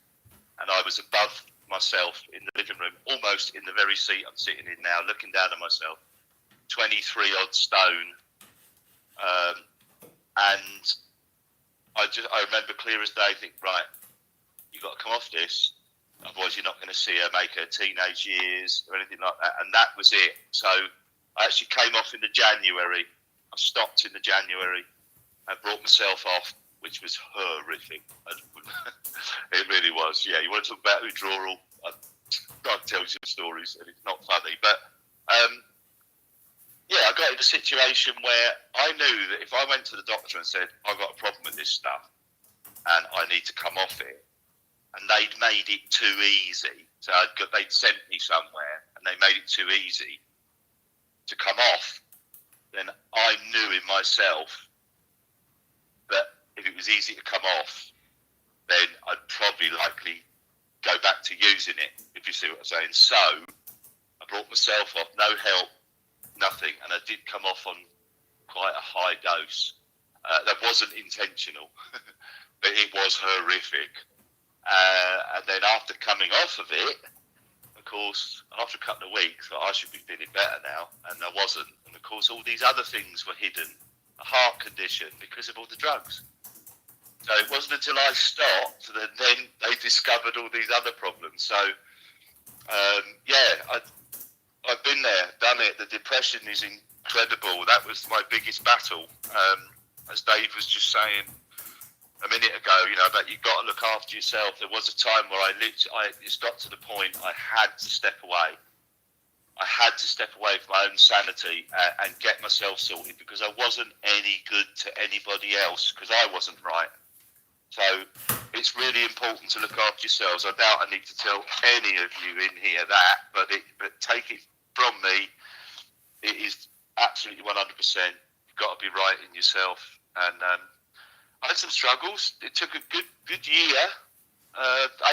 and I was above myself in the living room, almost in the very seat I'm sitting in now, looking down at myself, 23 odd stone. And I remember clear as day, think, right, you've got to come off this, otherwise you're not going to see her make her teenage years or anything like that. And that was it. So I actually came off in the January. I stopped in the January and brought myself off, which was horrific. It really was. Yeah, you want to talk about withdrawal? I tell you some stories, and it's not funny. But I got in a situation where I knew that if I went to the doctor and said, I've got a problem with this stuff and I need to come off it, and they'd made it too easy, so they'd sent me somewhere and they made it too easy to come off, then I knew in myself that if it was easy to come off, then I'd probably likely go back to using it, if you see what I'm saying. So I brought myself off, no help, nothing, and I did come off on quite a high dose. That wasn't intentional, but it was horrific. And then after coming off of it, of course, after a couple of weeks, I should be feeling better now, and I wasn't. And of course, all these other things were hidden. A heart condition because of all the drugs. So it wasn't until I stopped that then they discovered all these other problems. So, I've been there, done it. The depression is incredible. That was my biggest battle. As Dave was just saying a minute ago, that you've got to look after yourself. There was a time where I just got to the point I had to step away. I had to step away from my own sanity and get myself sorted, because I wasn't any good to anybody else, because I wasn't right. So it's really important to look after yourselves. I doubt I need to tell any of you in here that, but take it from me, it is absolutely 100%. You've got to be right in yourself. And I had some struggles. It took a good year,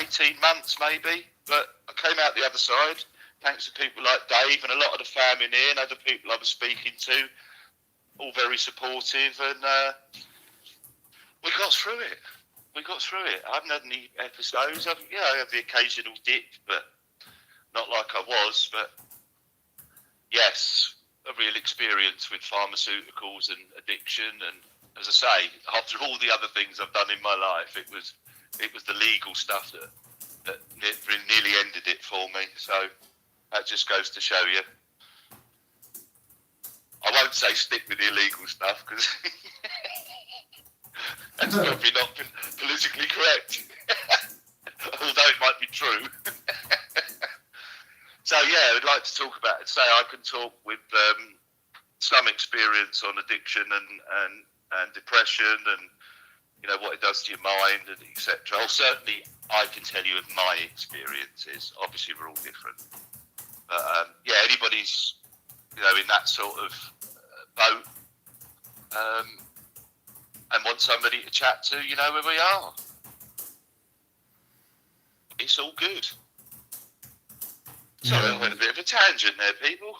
18 months maybe, but I came out the other side. Thanks to people like Dave and a lot of the family here and other people I was speaking to, all very supportive, and we got through it. I haven't had any episodes. I have the occasional dip, but not like I was. But yes, a real experience with pharmaceuticals and addiction. And as I say, after all the other things I've done in my life, it was the legal stuff that nearly ended it for me. So that just goes to show you. I won't say stick with the illegal stuff, because that's probably not politically correct, although it might be true. So yeah, I'd like to talk about it. Say I can talk with some experience on addiction and depression, and what it does to your mind, and etc. Well, certainly I can tell you of my experiences. Obviously, we're all different, but anybody's in that sort of boat, and want somebody to chat to, where we are. It's all good. Sorry, I went a bit of a tangent there, people.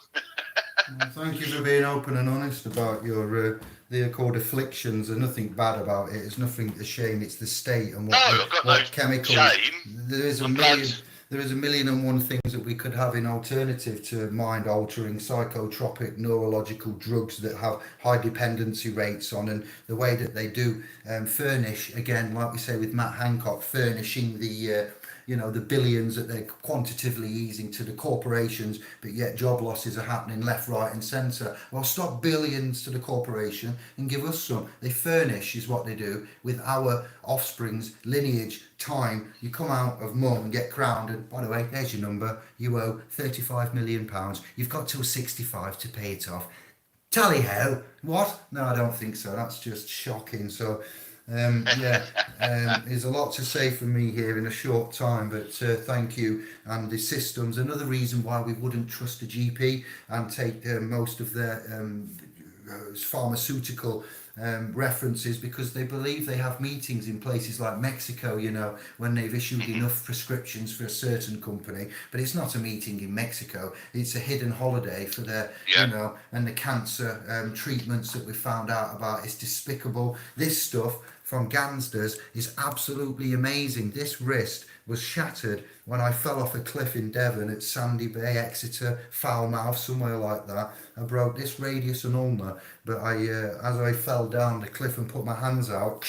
Well, thank you for being open and honest about your they're called afflictions. There's nothing bad about it. It's nothing to shame. It's the state and I've got no chemicals. shame. There is a million and one things that we could have in alternative to mind-altering psychotropic neurological drugs that have high dependency rates on, and the way that they do furnish, again, like we say with Matt Hancock, furnishing the the billions that they're quantitatively easing to the corporations, but yet job losses are happening left, right and centre. Well, stop billions to the corporation and give us some. They furnish is what they do with our offspring's lineage, time. You come out of mum and get crowned, and by the way, there's your number. You owe £35 million. You've got till 65 to pay it off. Tally ho. What? No, I don't think so. That's just shocking. So there's a lot to say from me here in a short time, but thank you. And the systems, another reason why we wouldn't trust a GP and take most of their pharmaceutical references, because they believe they have meetings in places like Mexico, when they've issued enough prescriptions for a certain company, but it's not a meeting in Mexico, it's a hidden holiday for their, and the cancer treatments that we found out about is despicable. This stuff from Gansder's is absolutely amazing. This wrist was shattered when I fell off a cliff in Devon at Sandy Bay, Exeter, Falmouth, somewhere like that. I broke this radius and ulnar, but as I fell down the cliff and put my hands out,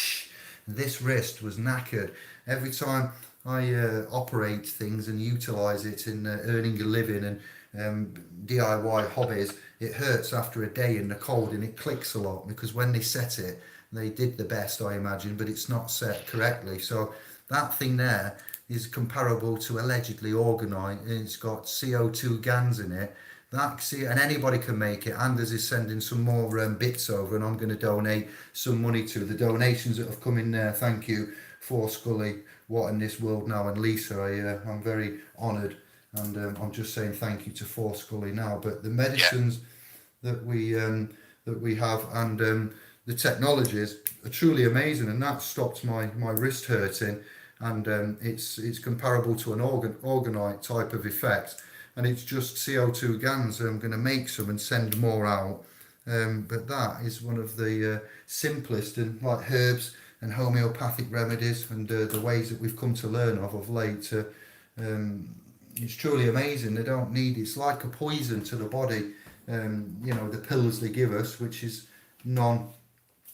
this wrist was knackered. Every time I operate things and utilise it in earning a living and DIY hobbies, it hurts after a day in the cold, and it clicks a lot, because when they set it, they did the best, I imagine, but it's not set correctly. So that thing there is comparable to allegedly orgonite. It's got CO2 GANs in it. And anybody can make it. Anders is sending some more bits over, and I'm going to donate some money to the donations that have come in there. Thank you for Scully, What in This World Now, and Lisa. I'm very honoured, and I'm just saying thank you to For Scully now. But the medicines that we have, and the technologies are truly amazing, and that stopped my wrist hurting, and it's comparable to an orgonite type of effect, and it's just CO2 GANs. I'm going to make some and send more out, but that is one of the simplest, and like herbs and homeopathic remedies, and the ways that we've come to learn of late. It's truly amazing. They don't need, it's like a poison to the body, the pills they give us, which is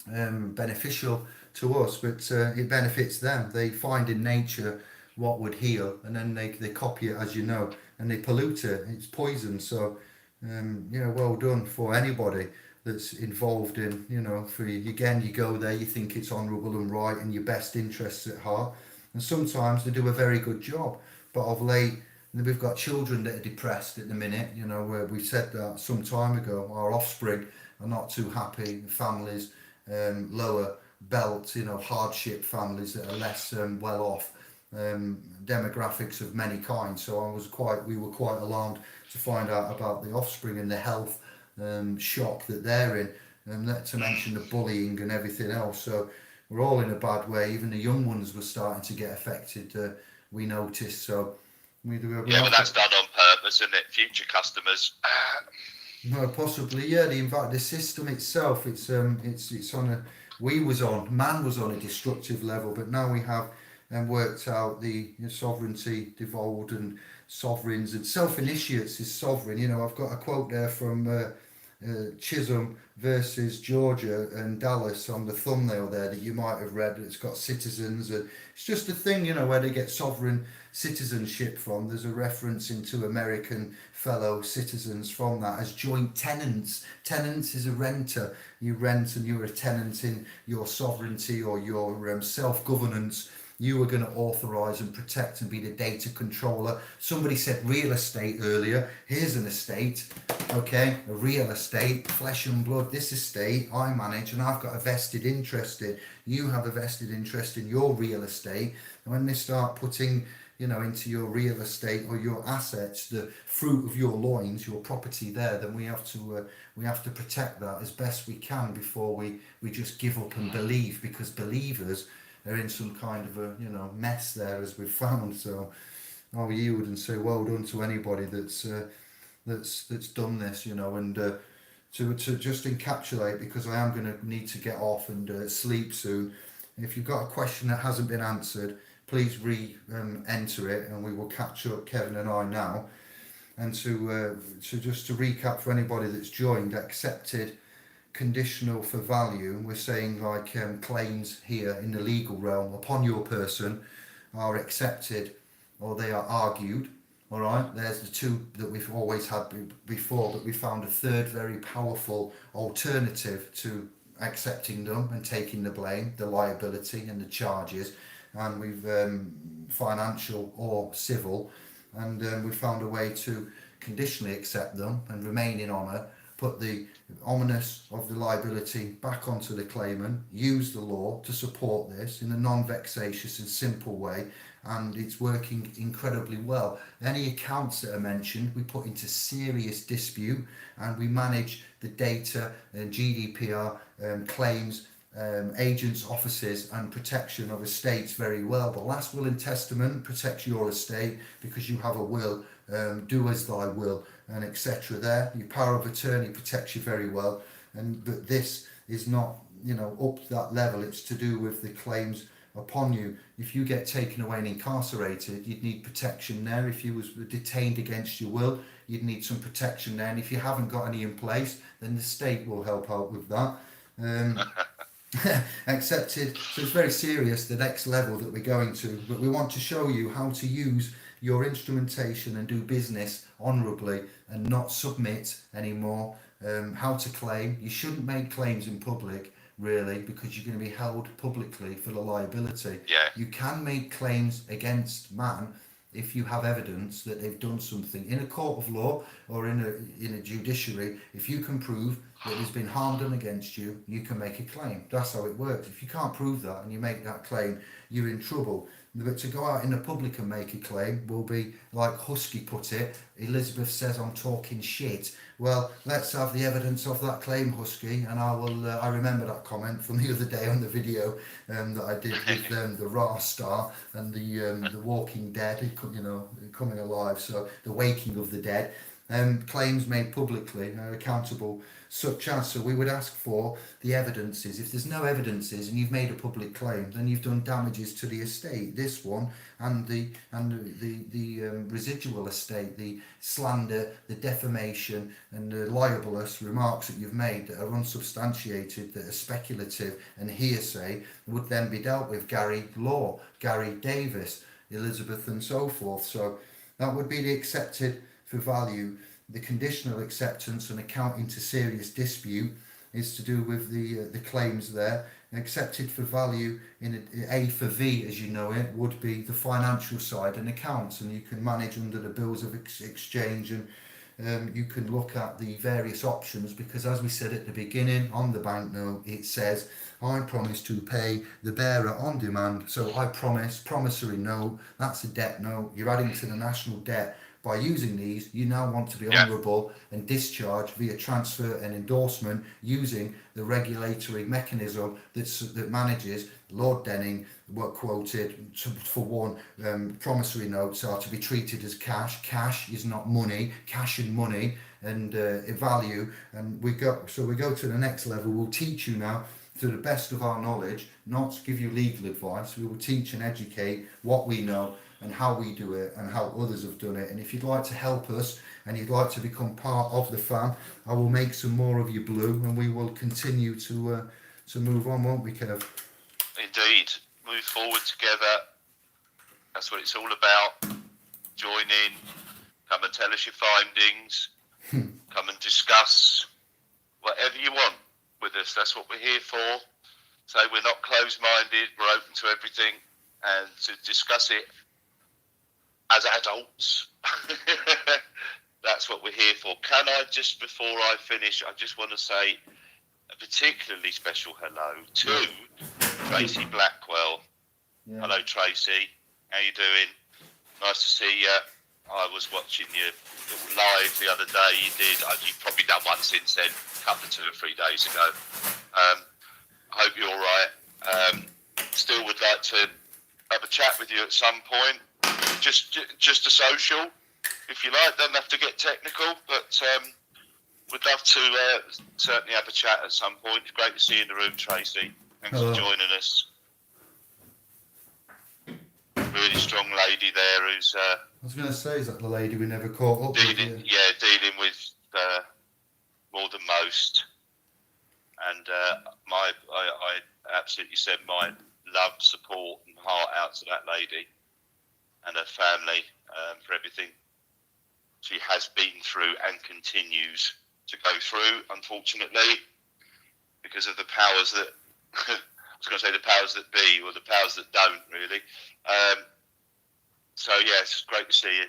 beneficial to us, but it benefits them. They find in nature what would heal, and then they copy it, as you know, and they pollute it. It's poison. So well done for anybody that's involved in, you go there, you think it's honourable and right and your best interests at heart, and sometimes they do a very good job, but of late we've got children that are depressed at the minute, where we said that some time ago. Our offspring are not too happy, families, lower belt, hardship families that are less well off, demographics of many kinds. So we were quite alarmed to find out about the offspring and the health shock that they're in, and not to mention the bullying and everything else. So we're all in a bad way. Even the young ones were starting to get affected, we noticed. So but that's done on purpose, isn't it? Future customers. No, possibly, yeah. The system itself, it's on a. Man was on a destructive level, but now we have worked out the sovereignty devolved, and sovereigns and self-initiates is sovereign. I've got a quote there from Chisholm versus Georgia and Dallas on the thumbnail there that you might have read. It's got citizens, and it's just a thing, where they get sovereign citizenship from. There's a reference into American fellow citizens from that as joint tenants. Tenants is a renter. You rent and you're a tenant in your sovereignty or your self-governance You are going to authorize and protect and be the data controller. Somebody said real estate earlier. Here's an estate, okay, a real estate, flesh and blood. This estate I manage, and I've got a vested interest in. You have a vested interest in your real estate. And when they start putting, into your real estate or your assets, the fruit of your loins, your property there, then we have to protect that as best we can before we just give up and believe, because believers are in some kind of a mess there, as we've found. So I'll yield and say well done to anybody that's done this, and to just encapsulate, because I am going to need to get off and sleep soon. If you've got a question that hasn't been answered, please enter it, and we will catch up, Kevin and I, now. And to just to recap for anybody that's joined, accepted, conditional for value, we're saying like claims here in the legal realm upon your person are accepted or they are argued. All right, there's the two that we've always had before, but we found a third very powerful alternative to accepting them and taking the blame, the liability and the charges. And we've financial or civil, and we found a way to conditionally accept them and remain in honour, put the ominous of the liability back onto the claimant, use the law to support this in a non-vexatious and simple way, and it's working incredibly well. Any accounts that are mentioned we put into serious dispute, and we manage the data and GDPR claims, agents, offices and protection of estates very well. The last will and testament protects your estate because you have a will, do as thy will, and etc. there. Your power of attorney protects you very well, but this is not up to that level. It's to do with the claims upon you. If you get taken away and incarcerated, you'd need protection there. If you was detained against your will, you'd need some protection there, and if you haven't got any in place, then the state will help out with that. Accepted. So it's very serious, the next level that we're going to, but we want to show you how to use your instrumentation and do business honourably and not submit anymore. How to claim. You shouldn't make claims in public, really, because you're going to be held publicly for the liability. Yeah. You can make claims against man if you have evidence that they've done something in a court of law or in a judiciary. If you can prove that there's been harm done against you, you can make a claim. That's how it works. If you can't prove that and you make that claim, you're in trouble. But to go out in the public and make a claim will be, like Husky put it, Elizabeth says I'm talking shit. Well, let's have the evidence of that claim, Husky, and I remember that comment from the other day on the video that I did with the Ra star and the Walking Dead, coming alive, so the waking of the dead. Claims made publicly are accountable, such as, so we would ask for the evidences. If there's no evidences and you've made a public claim, then you've done damages to the estate, this one, and the residual estate, the slander, the defamation and the libelous remarks that you've made that are unsubstantiated, that are speculative and hearsay, would then be dealt with. Gary Law, Gary Davis, Elizabeth and so forth. So that would be the accepted for value. The conditional acceptance and accounting to serious dispute is to do with the claims there. And accepted for value in A for V, as you know it, would be the financial side and accounts, and you can manage under the bills of exchange, and you can look at the various options, because as we said at the beginning, on the banknote it says I promise to pay the bearer on demand. So I promissory note, that's a debt note. You're adding to the national debt. By using these, you now want to be honourable and discharge via transfer and endorsement using the regulatory mechanism that manages. Lord Denning quoted for one, promissory notes are to be treated as cash. Cash is not money. Cash and money and value. And we go to the next level. We'll teach you now, to the best of our knowledge, not give you legal advice. We will teach and educate what we know and how we do it and how others have done it. And if you'd like to help us and you'd like to become part of the fam, I will make some more of you blue, and we will continue to move on, won't we, Kev? Indeed. Move forward together. That's what it's all about. Join in. Come and tell us your findings. Come and discuss whatever you want with us. That's what we're here for. So we're not closed-minded. We're open to everything. and to discuss it as adults. That's what we're here for. Can I, just before I finish, I just want to say a particularly special hello to Tracy Blackwell. Yeah. Hello, Tracy. How you doing? Nice to see you. I was watching you live the other day. You did. You've probably done one since then, a couple of 2 or 3 days ago. I hope you're all right. Still would like to have a chat with you at some point. Just a social, if you like. Don't have to get technical, but would love to certainly have a chat at some point. It's great to see you in the room, Tracy. Thanks for joining us. Really strong lady there who's I was going to say, is that the lady we never caught up with? dealing with more than most. And I absolutely send my love, support and heart out to that lady and her family for everything she has been through and continues to go through, unfortunately, because of the powers that I was going to say the powers that be, or the powers that don't, really. So yeah, it's great to see you.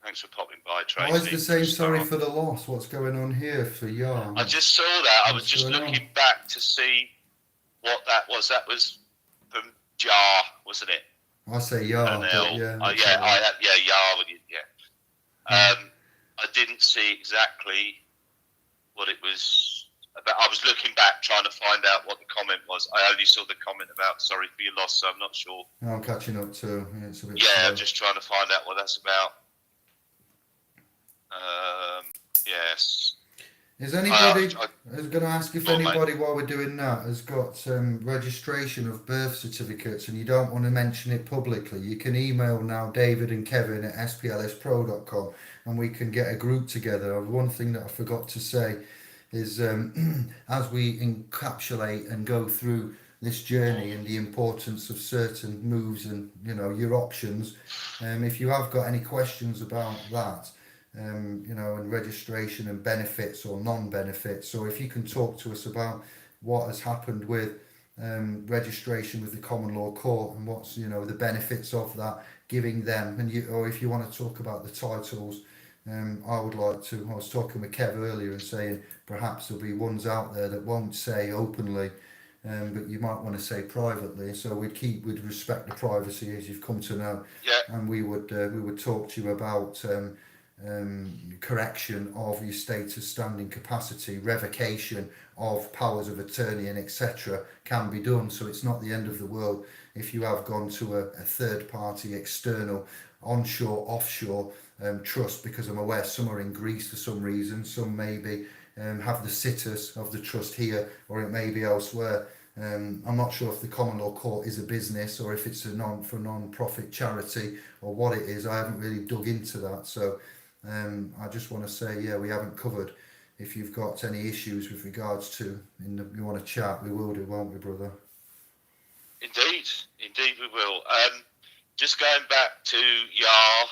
Thanks for popping by, Tracy. Why is the saying sorry for the loss? What's going on here for Yarn? I just saw that. I was just looking back to see what that was. That was from Jar, wasn't it? I say Yarn. Yar. I didn't see exactly what it was about. I was looking back trying to find out what the comment was. I only saw the comment about sorry for your loss, so I'm not sure. I'm catching up too. Yeah, it's a bit I'm just trying to find out what that's about. Yes. Is anybody, I was going to ask if anybody, while we're doing that, has got registration of birth certificates and you don't want to mention it publicly, you can email now David and Kevin at splspro.com and we can get a group together. One thing that I forgot to say is as we encapsulate and go through this journey and the importance of certain moves and, you know, your options, if you have got any questions about that, you know, and registration and benefits or non-benefits, or if you can talk to us about what has happened with registration with the common law court and what's, you know, the benefits of that, giving them, and you, or if you want to talk about the titles, I would like to. I was talking with Kev earlier and saying perhaps there'll be ones out there that won't say openly, but you might want to say privately. So we'd respect the privacy, as you've come to know, and we would talk to you about correction of your status, standing capacity, revocation of powers of attorney, and etc. can be done. So it's not the end of the world if you have gone to a third party, external, onshore, offshore trust, because I'm aware some are in Greece for some reason, some maybe have the situs of the trust here, or it may be elsewhere. I'm not sure if the common law court is a business or if it's a non-profit charity or what it is. I haven't really dug into that, so I just want to say, we haven't covered. If you've got any issues with regards to, you want to chat, we will do, won't we, brother? Indeed we will. Just going back to Yar,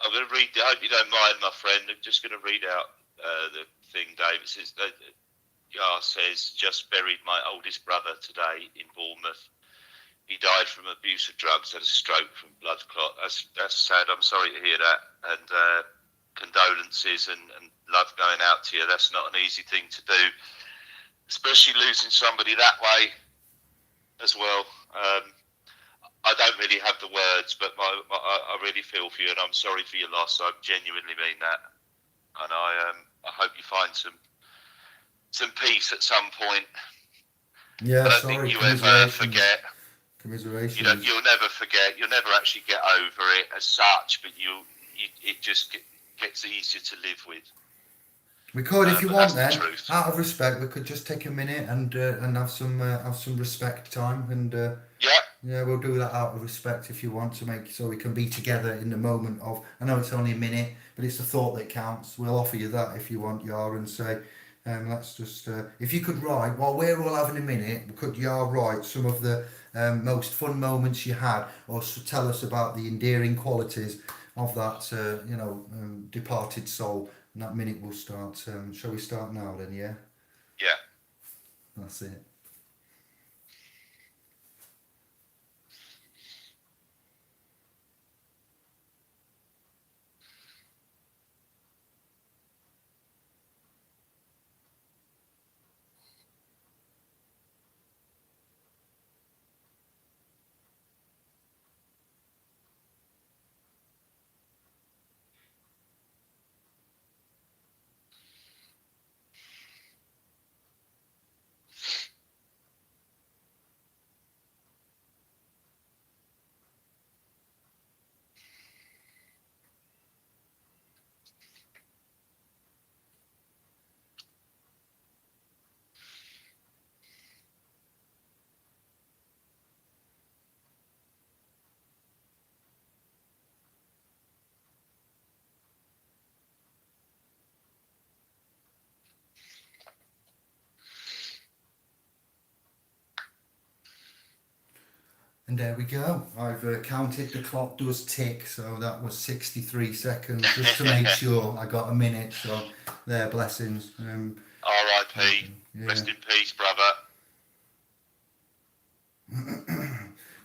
I'm going to read, I hope you don't mind, my friend, I'm just going to read out the thing, David. It says, Yar says, just buried my oldest brother today in Bournemouth. He died from abuse of drugs, had a stroke from blood clot. That's sad. I'm sorry to hear that. And condolences and love going out to you. That's not an easy thing to do, especially losing somebody that way as well. I don't really have the words, but I really feel for you, and I'm sorry for your loss. I genuinely mean that. And I hope you find some peace at some point. Yeah, I don't think you ever forget. Commiseration. You'll never forget. You'll never actually get over it as such, but it just gets easier to live with. We could, if you want, then, out of respect, we could just take a minute and have some respect time, and we'll do that out of respect if you want, to make so we can be together in the moment of. I know it's only a minute, but it's the thought that counts. We'll offer you that if you want, Yar, and say, let's just if you could write while we're all having a minute, could Yar write some of the most fun moments you had, or tell us about the endearing qualities of that departed soul. And that minute will start. Shall we start now then? Yeah. Yeah. That's it. And there we go. I've counted, the clock does tick, so that was 63 seconds just to make sure I got a minute. So there, blessings. R.I.P. Yeah. Rest in peace, brother.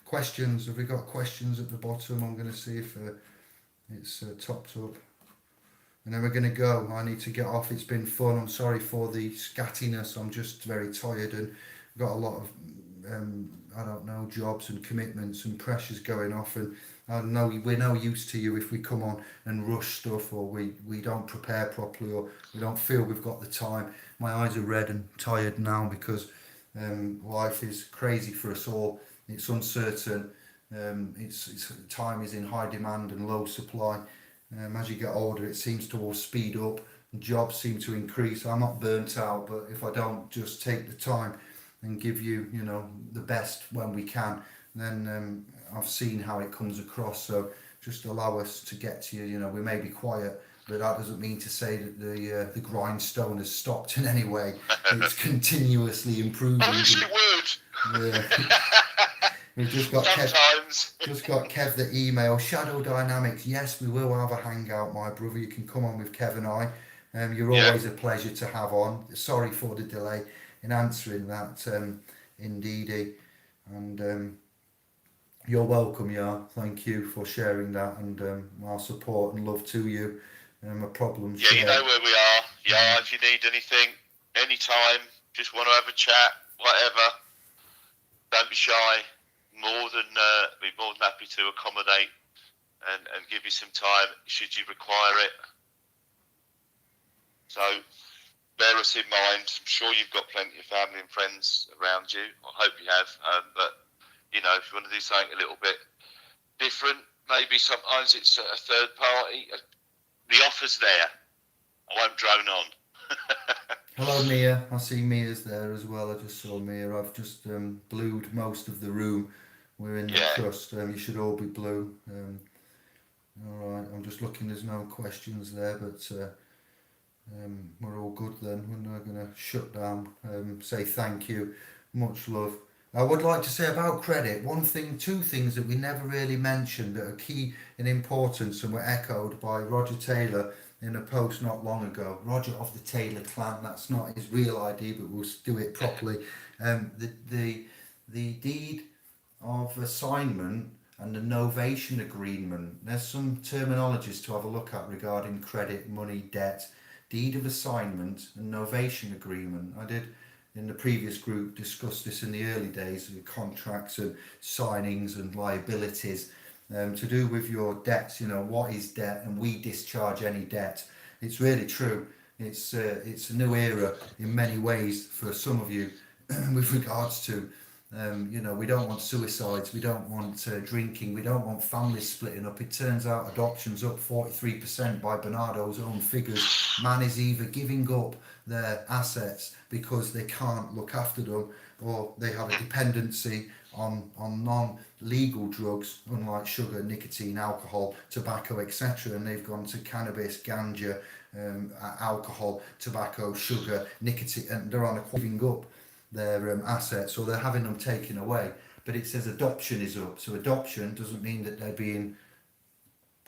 Questions? Have we got questions at the bottom? I'm going to see if it's topped up. And then we're going to go. I need to get off. It's been fun. I'm sorry for the scattiness. I'm just very tired and got a lot of, I don't know, jobs and commitments and pressures going off. And I know we're no use to you if we come on and rush stuff, or we don't prepare properly, or we don't feel we've got the time. My eyes are red and tired now because life is crazy for us all. It's uncertain. It's time is in high demand and low supply. As you get older, it seems to all speed up. Jobs seem to increase. I'm not burnt out, but if I don't just take the time and give you, the best when we can, then I've seen how it comes across. So just allow us to get to you. We may be quiet, but that doesn't mean to say that the grindstone has stopped in any way. It's continuously improving. I wish it would. Yeah. We've just got Sometimes. Kev the email. Shadow Dynamics. Yes, we will have a hangout, my brother. You can come on with Kev and I. You're always a pleasure to have on. Sorry for the delay in answering that, indeedy. And you're welcome, yeah. Thank you for sharing that, and our support and love to you. A problem. Yeah, you know where we are. Yeah, if you need anything, anytime, just want to have a chat, whatever. Don't be shy. Be more than happy to accommodate and give you some time should you require it. So bear us in mind. I'm sure you've got plenty of family and friends around you. I hope you have. But if you want to do something a little bit different, maybe sometimes it's a third party. The offer's there. I won't drone on. Hello, Mia. I see Mia's there as well. I just saw Mia. I've just blued most of the room. We're in the trust. You should all be blue. All right. I'm just looking. There's no questions there, but we're all good then. We're not going to shut down. Say thank you. Much love. I would like to say about credit, two things that we never really mentioned that are key in importance and were echoed by Roger Taylor in a post not long ago. Roger of the Taylor clan, that's not his real ID, but we'll do it properly. The deed of assignment and the novation agreement. There's some terminologies to have a look at regarding credit, money, debt, deed of assignment and novation agreement. I did in the previous group discuss this in the early days of contracts and signings and liabilities. To do with your debts, what is debt, and we discharge any debt. It's really true. It's a new era in many ways for some of you with regards to, we don't want suicides, we don't want drinking, we don't want families splitting up. It turns out adoption's up 43% by Bernardo's own figures. Man is either giving up their assets because they can't look after them, or they have a dependency on non-legal drugs, unlike sugar, nicotine, alcohol, tobacco, etc. And they've gone to cannabis, ganja, alcohol, tobacco, sugar, nicotine, and they're on giving up their assets, or they're having them taken away. But it says adoption is up. So adoption doesn't mean that they're being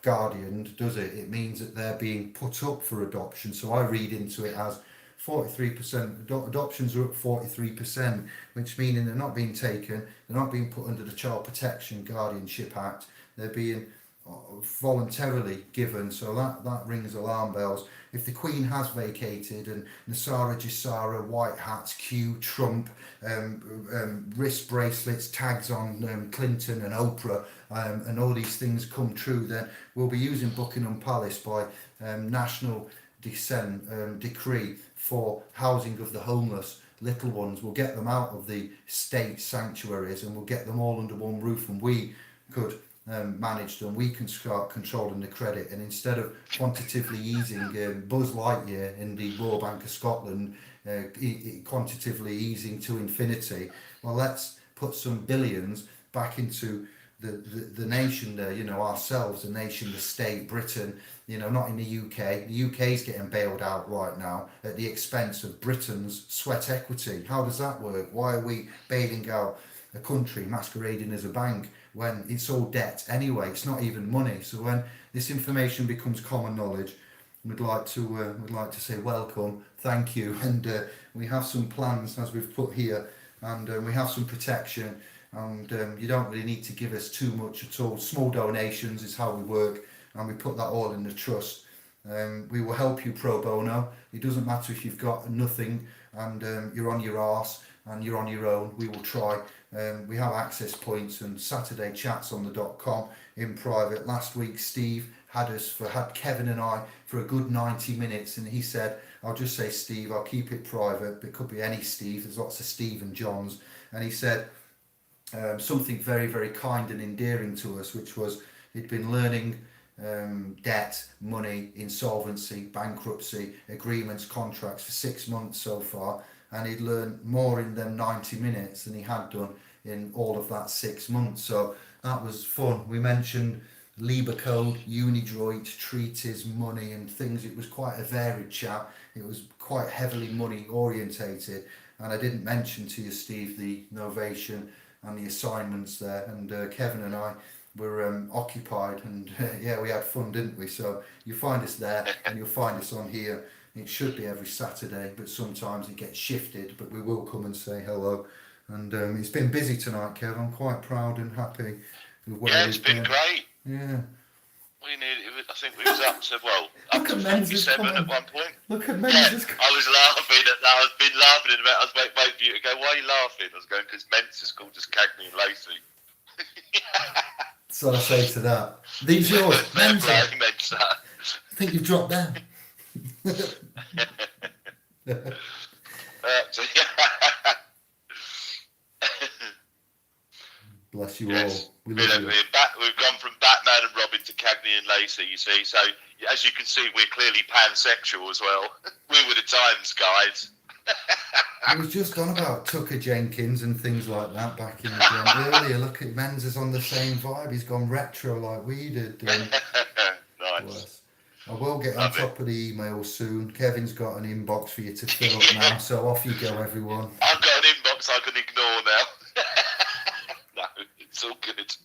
guardianed, does it? It means that they're being put up for adoption. So I read into it as 43%, adoptions are up 43%, which meaning they're not being taken, they're not being put under the Child Protection Guardianship Act, they're being voluntarily given. So that rings alarm bells. If the Queen has vacated, and Nasara, Jassara, white hats, Q, Trump, wrist bracelets, tags on Clinton and Oprah, and all these things come true, then we'll be using Buckingham Palace by national decree for housing of the homeless little ones. We'll get them out of the state sanctuaries and we'll get them all under one roof, and we could manage them. We can start controlling the credit, and instead of quantitatively easing Buzz Lightyear in the Royal Bank of Scotland, quantitatively easing to infinity, well, let's put some billions back into the nation there, ourselves, the nation, the state, Britain, not in the UK. The UK is getting bailed out right now at the expense of Britain's sweat equity. How does that work? Why are we bailing out a country masquerading as a bank when it's all debt anyway. It's not even money. So when this information becomes common knowledge, we'd like to say welcome, thank you, and we have some plans as we've put here, and we have some protection, and you don't really need to give us too much at all. Small donations is how we work, and we put that all in the trust. We will help you pro bono. It doesn't matter if you've got nothing and you're on your arse and you're on your own. We will try. We have access points and Saturday chats on the .com in private. Last week Steve had Kevin and I for a good 90 minutes, and he said, I'll just say Steve, I'll keep it private. It could be any Steve, there's lots of Steve and Johns. And he said something very, very kind and endearing to us, which was he'd been learning debt, money, insolvency, bankruptcy, agreements, contracts for 6 months so far, and he'd learned more in them 90 minutes than he had done in all of that 6 months. So that was fun. We mentioned Libre Code, Unidroit, treaties, money and things. It was quite a varied chat. It was quite heavily money orientated, and I didn't mention to you, Steve, the novation and the assignments there, and Kevin and I were occupied, and yeah, we had fun, didn't we? So you find us there and you'll find us on here. It should be every Saturday, but sometimes it gets shifted, but we will come and say hello. And it's been busy tonight, Kev. I'm quite proud and happy with where it's been great. Yeah. I think we was up to, up to 47 at one point. Look at Menzies. I was laughing at that. I've been laughing about. I was waiting for you to go, why are you laughing? I was going, because Menzies called us Cagney and Lacey. So I say to that, these yours, Menzies. I think you've dropped down. Bless you all. We've gone from Batman and Robin to Cagney and Lacey, you see. So, as you can see, we're clearly pansexual as well. We were the Times guys. I was just on about Tucker Jenkins and things like that back in the day. Earlier, look at Menzies on the same vibe. He's gone retro like we did. Nice. Bless. I will get on top of the email soon. Kevin's got an inbox for you to fill up now, so off you go, everyone. I've got an inbox I can ignore now. No, it's all good.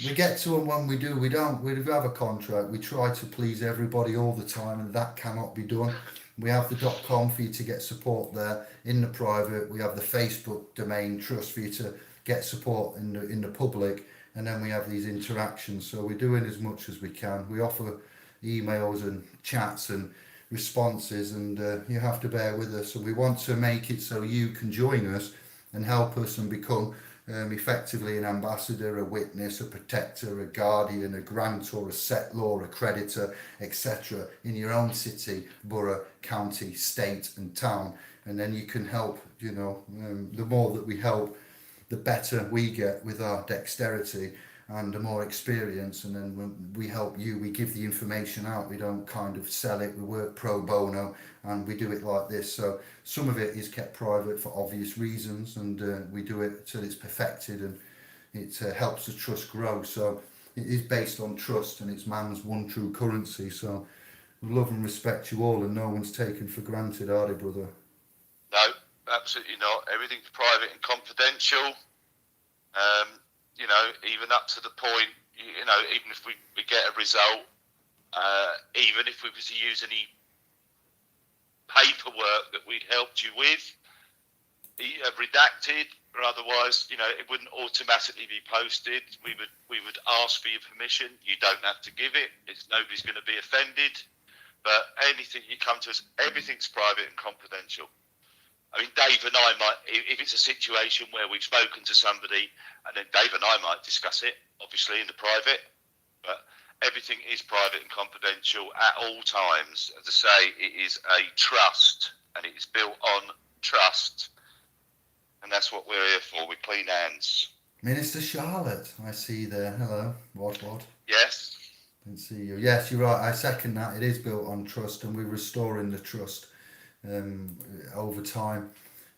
We get to them when we do. We have a contract. We try to please everybody all the time, and that cannot be done. We have the .com for you to get support there in the private. We have the Facebook domain trust for you to get support in the public, and then we have these interactions. So we're doing as much as we can. We offer emails and chats and responses, and you have to bear with us. So we want to make it so you can join us and help us and become effectively an ambassador, a witness, a protector, a guardian, a grantor, a settlor, a creditor, etc. in your own city, borough, county, state and town. And then you can help, the more that we help, the better we get with our dexterity and the more experience. And then when we help you, we give the information out. We don't kind of sell it. We work pro bono and we do it like this. So some of it is kept private for obvious reasons, and we do it till it's perfected, and it helps the trust grow. So it is based on trust, and it's man's one true currency. So we love and respect you all, and no one's taken for granted, are they, brother? No, absolutely not. Everything's private and confidential. Even up to the point, even if we get a result, even if we was to use any paperwork that we'd helped you with, redacted or otherwise, it wouldn't automatically be posted. We would ask for your permission. You don't have to give it. Nobody's going to be offended. But anything you come to us, everything's private and confidential. I mean, Dave and I might, if it's a situation where we've spoken to somebody, and then Dave and I might discuss it, obviously in the private, but everything is private and confidential at all times. As I say, it is a trust, and it is built on trust, and that's what we're here for, with clean hands. Minister Charlotte, I see there. Hello. What? Yes. Didn't see you. Yes, you're right. I second that. It is built on trust, and we're restoring the trust over time.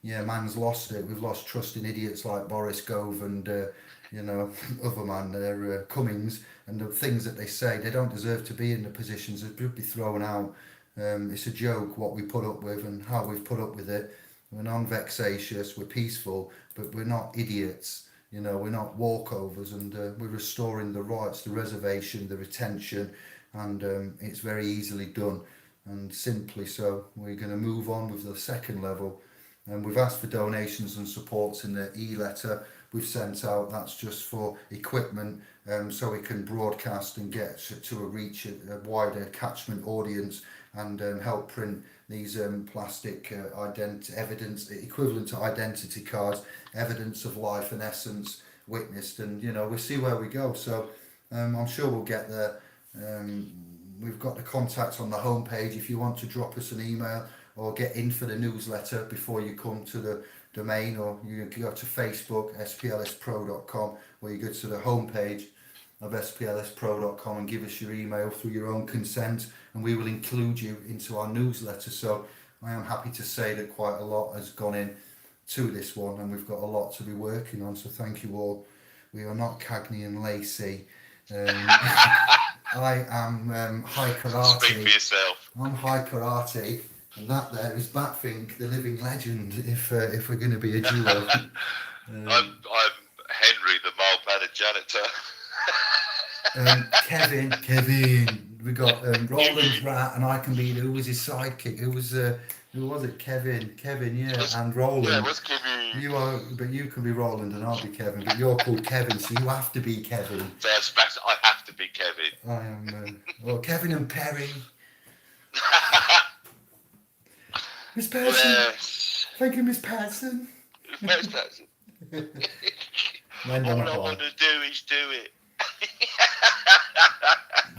Yeah, man's lost it. We've lost trust in idiots like Boris Gove and other man there, Cummings, and the things that they say. They don't deserve to be in the positions. They should be thrown out. It's a joke what we put up with and how we've put up with it. We're non-vexatious, we're peaceful, but we're not idiots. You know, we're not walkovers, and we're restoring the rights, the reservation, the retention, and it's very easily done and simply so. We're going to move on with the second level, and we've asked for donations and supports in the e-letter we've sent out. That's just for equipment, so we can broadcast and get to a wider catchment audience, and help print these plastic evidence equivalent to identity cards, evidence of life and essence witnessed, and you know, we'll see where we go. So I'm sure we'll get there. We've got the contacts on the homepage if you want to drop us an email or get in for the newsletter before you come to the domain, or you can go to Facebook, splspro.com, or you go to the homepage of splspro.com and give us your email through your own consent, and we will include you into our newsletter. So I am happy to say that quite a lot has gone in to this one, and we've got a lot to be working on, so thank you all. We are not Cagney and Lacey. I am high karate. Speak for yourself. I'm high karate, and that there is Batfink, the living legend, if we're going to be a duo. I'm Henry, the mild-mannered janitor. Kevin, we got Roland Rat, and I can be, who was his sidekick? Who was it? Kevin, yeah, and Roland. Yeah, what's Kevin? You are, but you can be Roland and I'll be Kevin, but you're called Kevin, so you have to be Kevin. That's I have to be Kevin. I am, well, Kevin and Perry. Miss Person. Yes. Thank you, Miss Person. Miss Person. All I want to do is do it.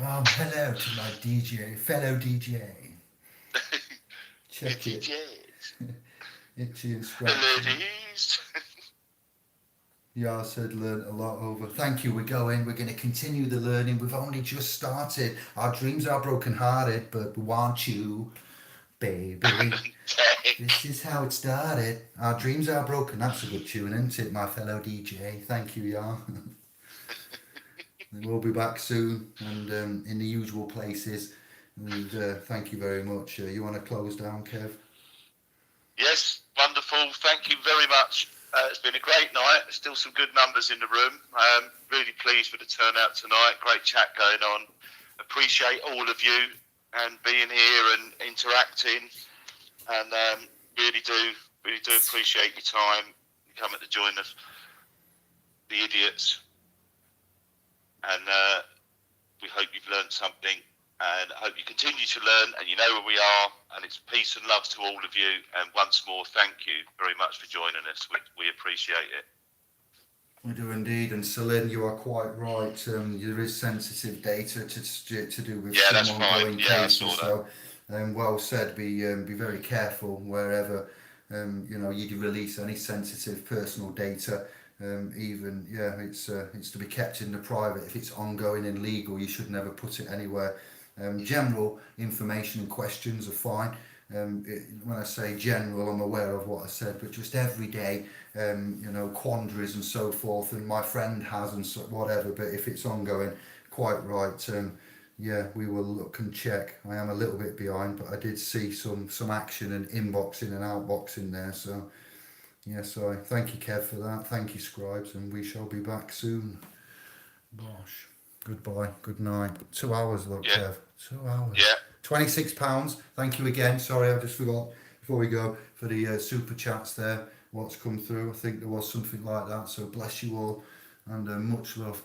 Hello to my DJ, fellow DJ. Check it. Itchy and scratchy. Ladies. Yeah, I said learn a lot over. Thank you, we're going to continue the learning. We've only just started. Our dreams are broken hearted, but we want you, baby. This is how it started. Our dreams are broken. That's a good tune, isn't it, my fellow DJ? Thank you, yeah. We'll be back soon, and in the usual places. And thank you very much. You want to close down, Kev? Yes, wonderful. Thank you very much. It's been a great night. There's still some good numbers in the room. Really pleased with the turnout tonight. Great chat going on. Appreciate all of you and being here and interacting. And really do appreciate your time. You coming to join us, the idiots. And we hope you've learned something, and I hope you continue to learn, and you know where we are, and it's peace and love to all of you. And once more, thank you very much for joining us. We appreciate it. We do indeed, and Celine, you are quite right. There is sensitive data to do with some ongoing cases. So, well said. Be very careful wherever you release any sensitive personal data. It's to be kept in the private. If it's ongoing and legal, you should never put it anywhere. General information and questions are fine. When I say general, I'm aware of what I said, but just everyday, quandaries and so forth, and my friend has and so, whatever. But if it's ongoing, quite right. We will look and check. I am a little bit behind, but I did see some action and inboxing and outboxing there. So. Yes, I thank you, Kev, for that. Thank you, Scribes, and we shall be back soon. Gosh, goodbye, good night. 2 hours, look, Kev. 2 hours. Yeah. £26. Thank you again. Sorry, I just forgot before we go for the super chats there. What's come through? I think there was something like that. So bless you all, and much love.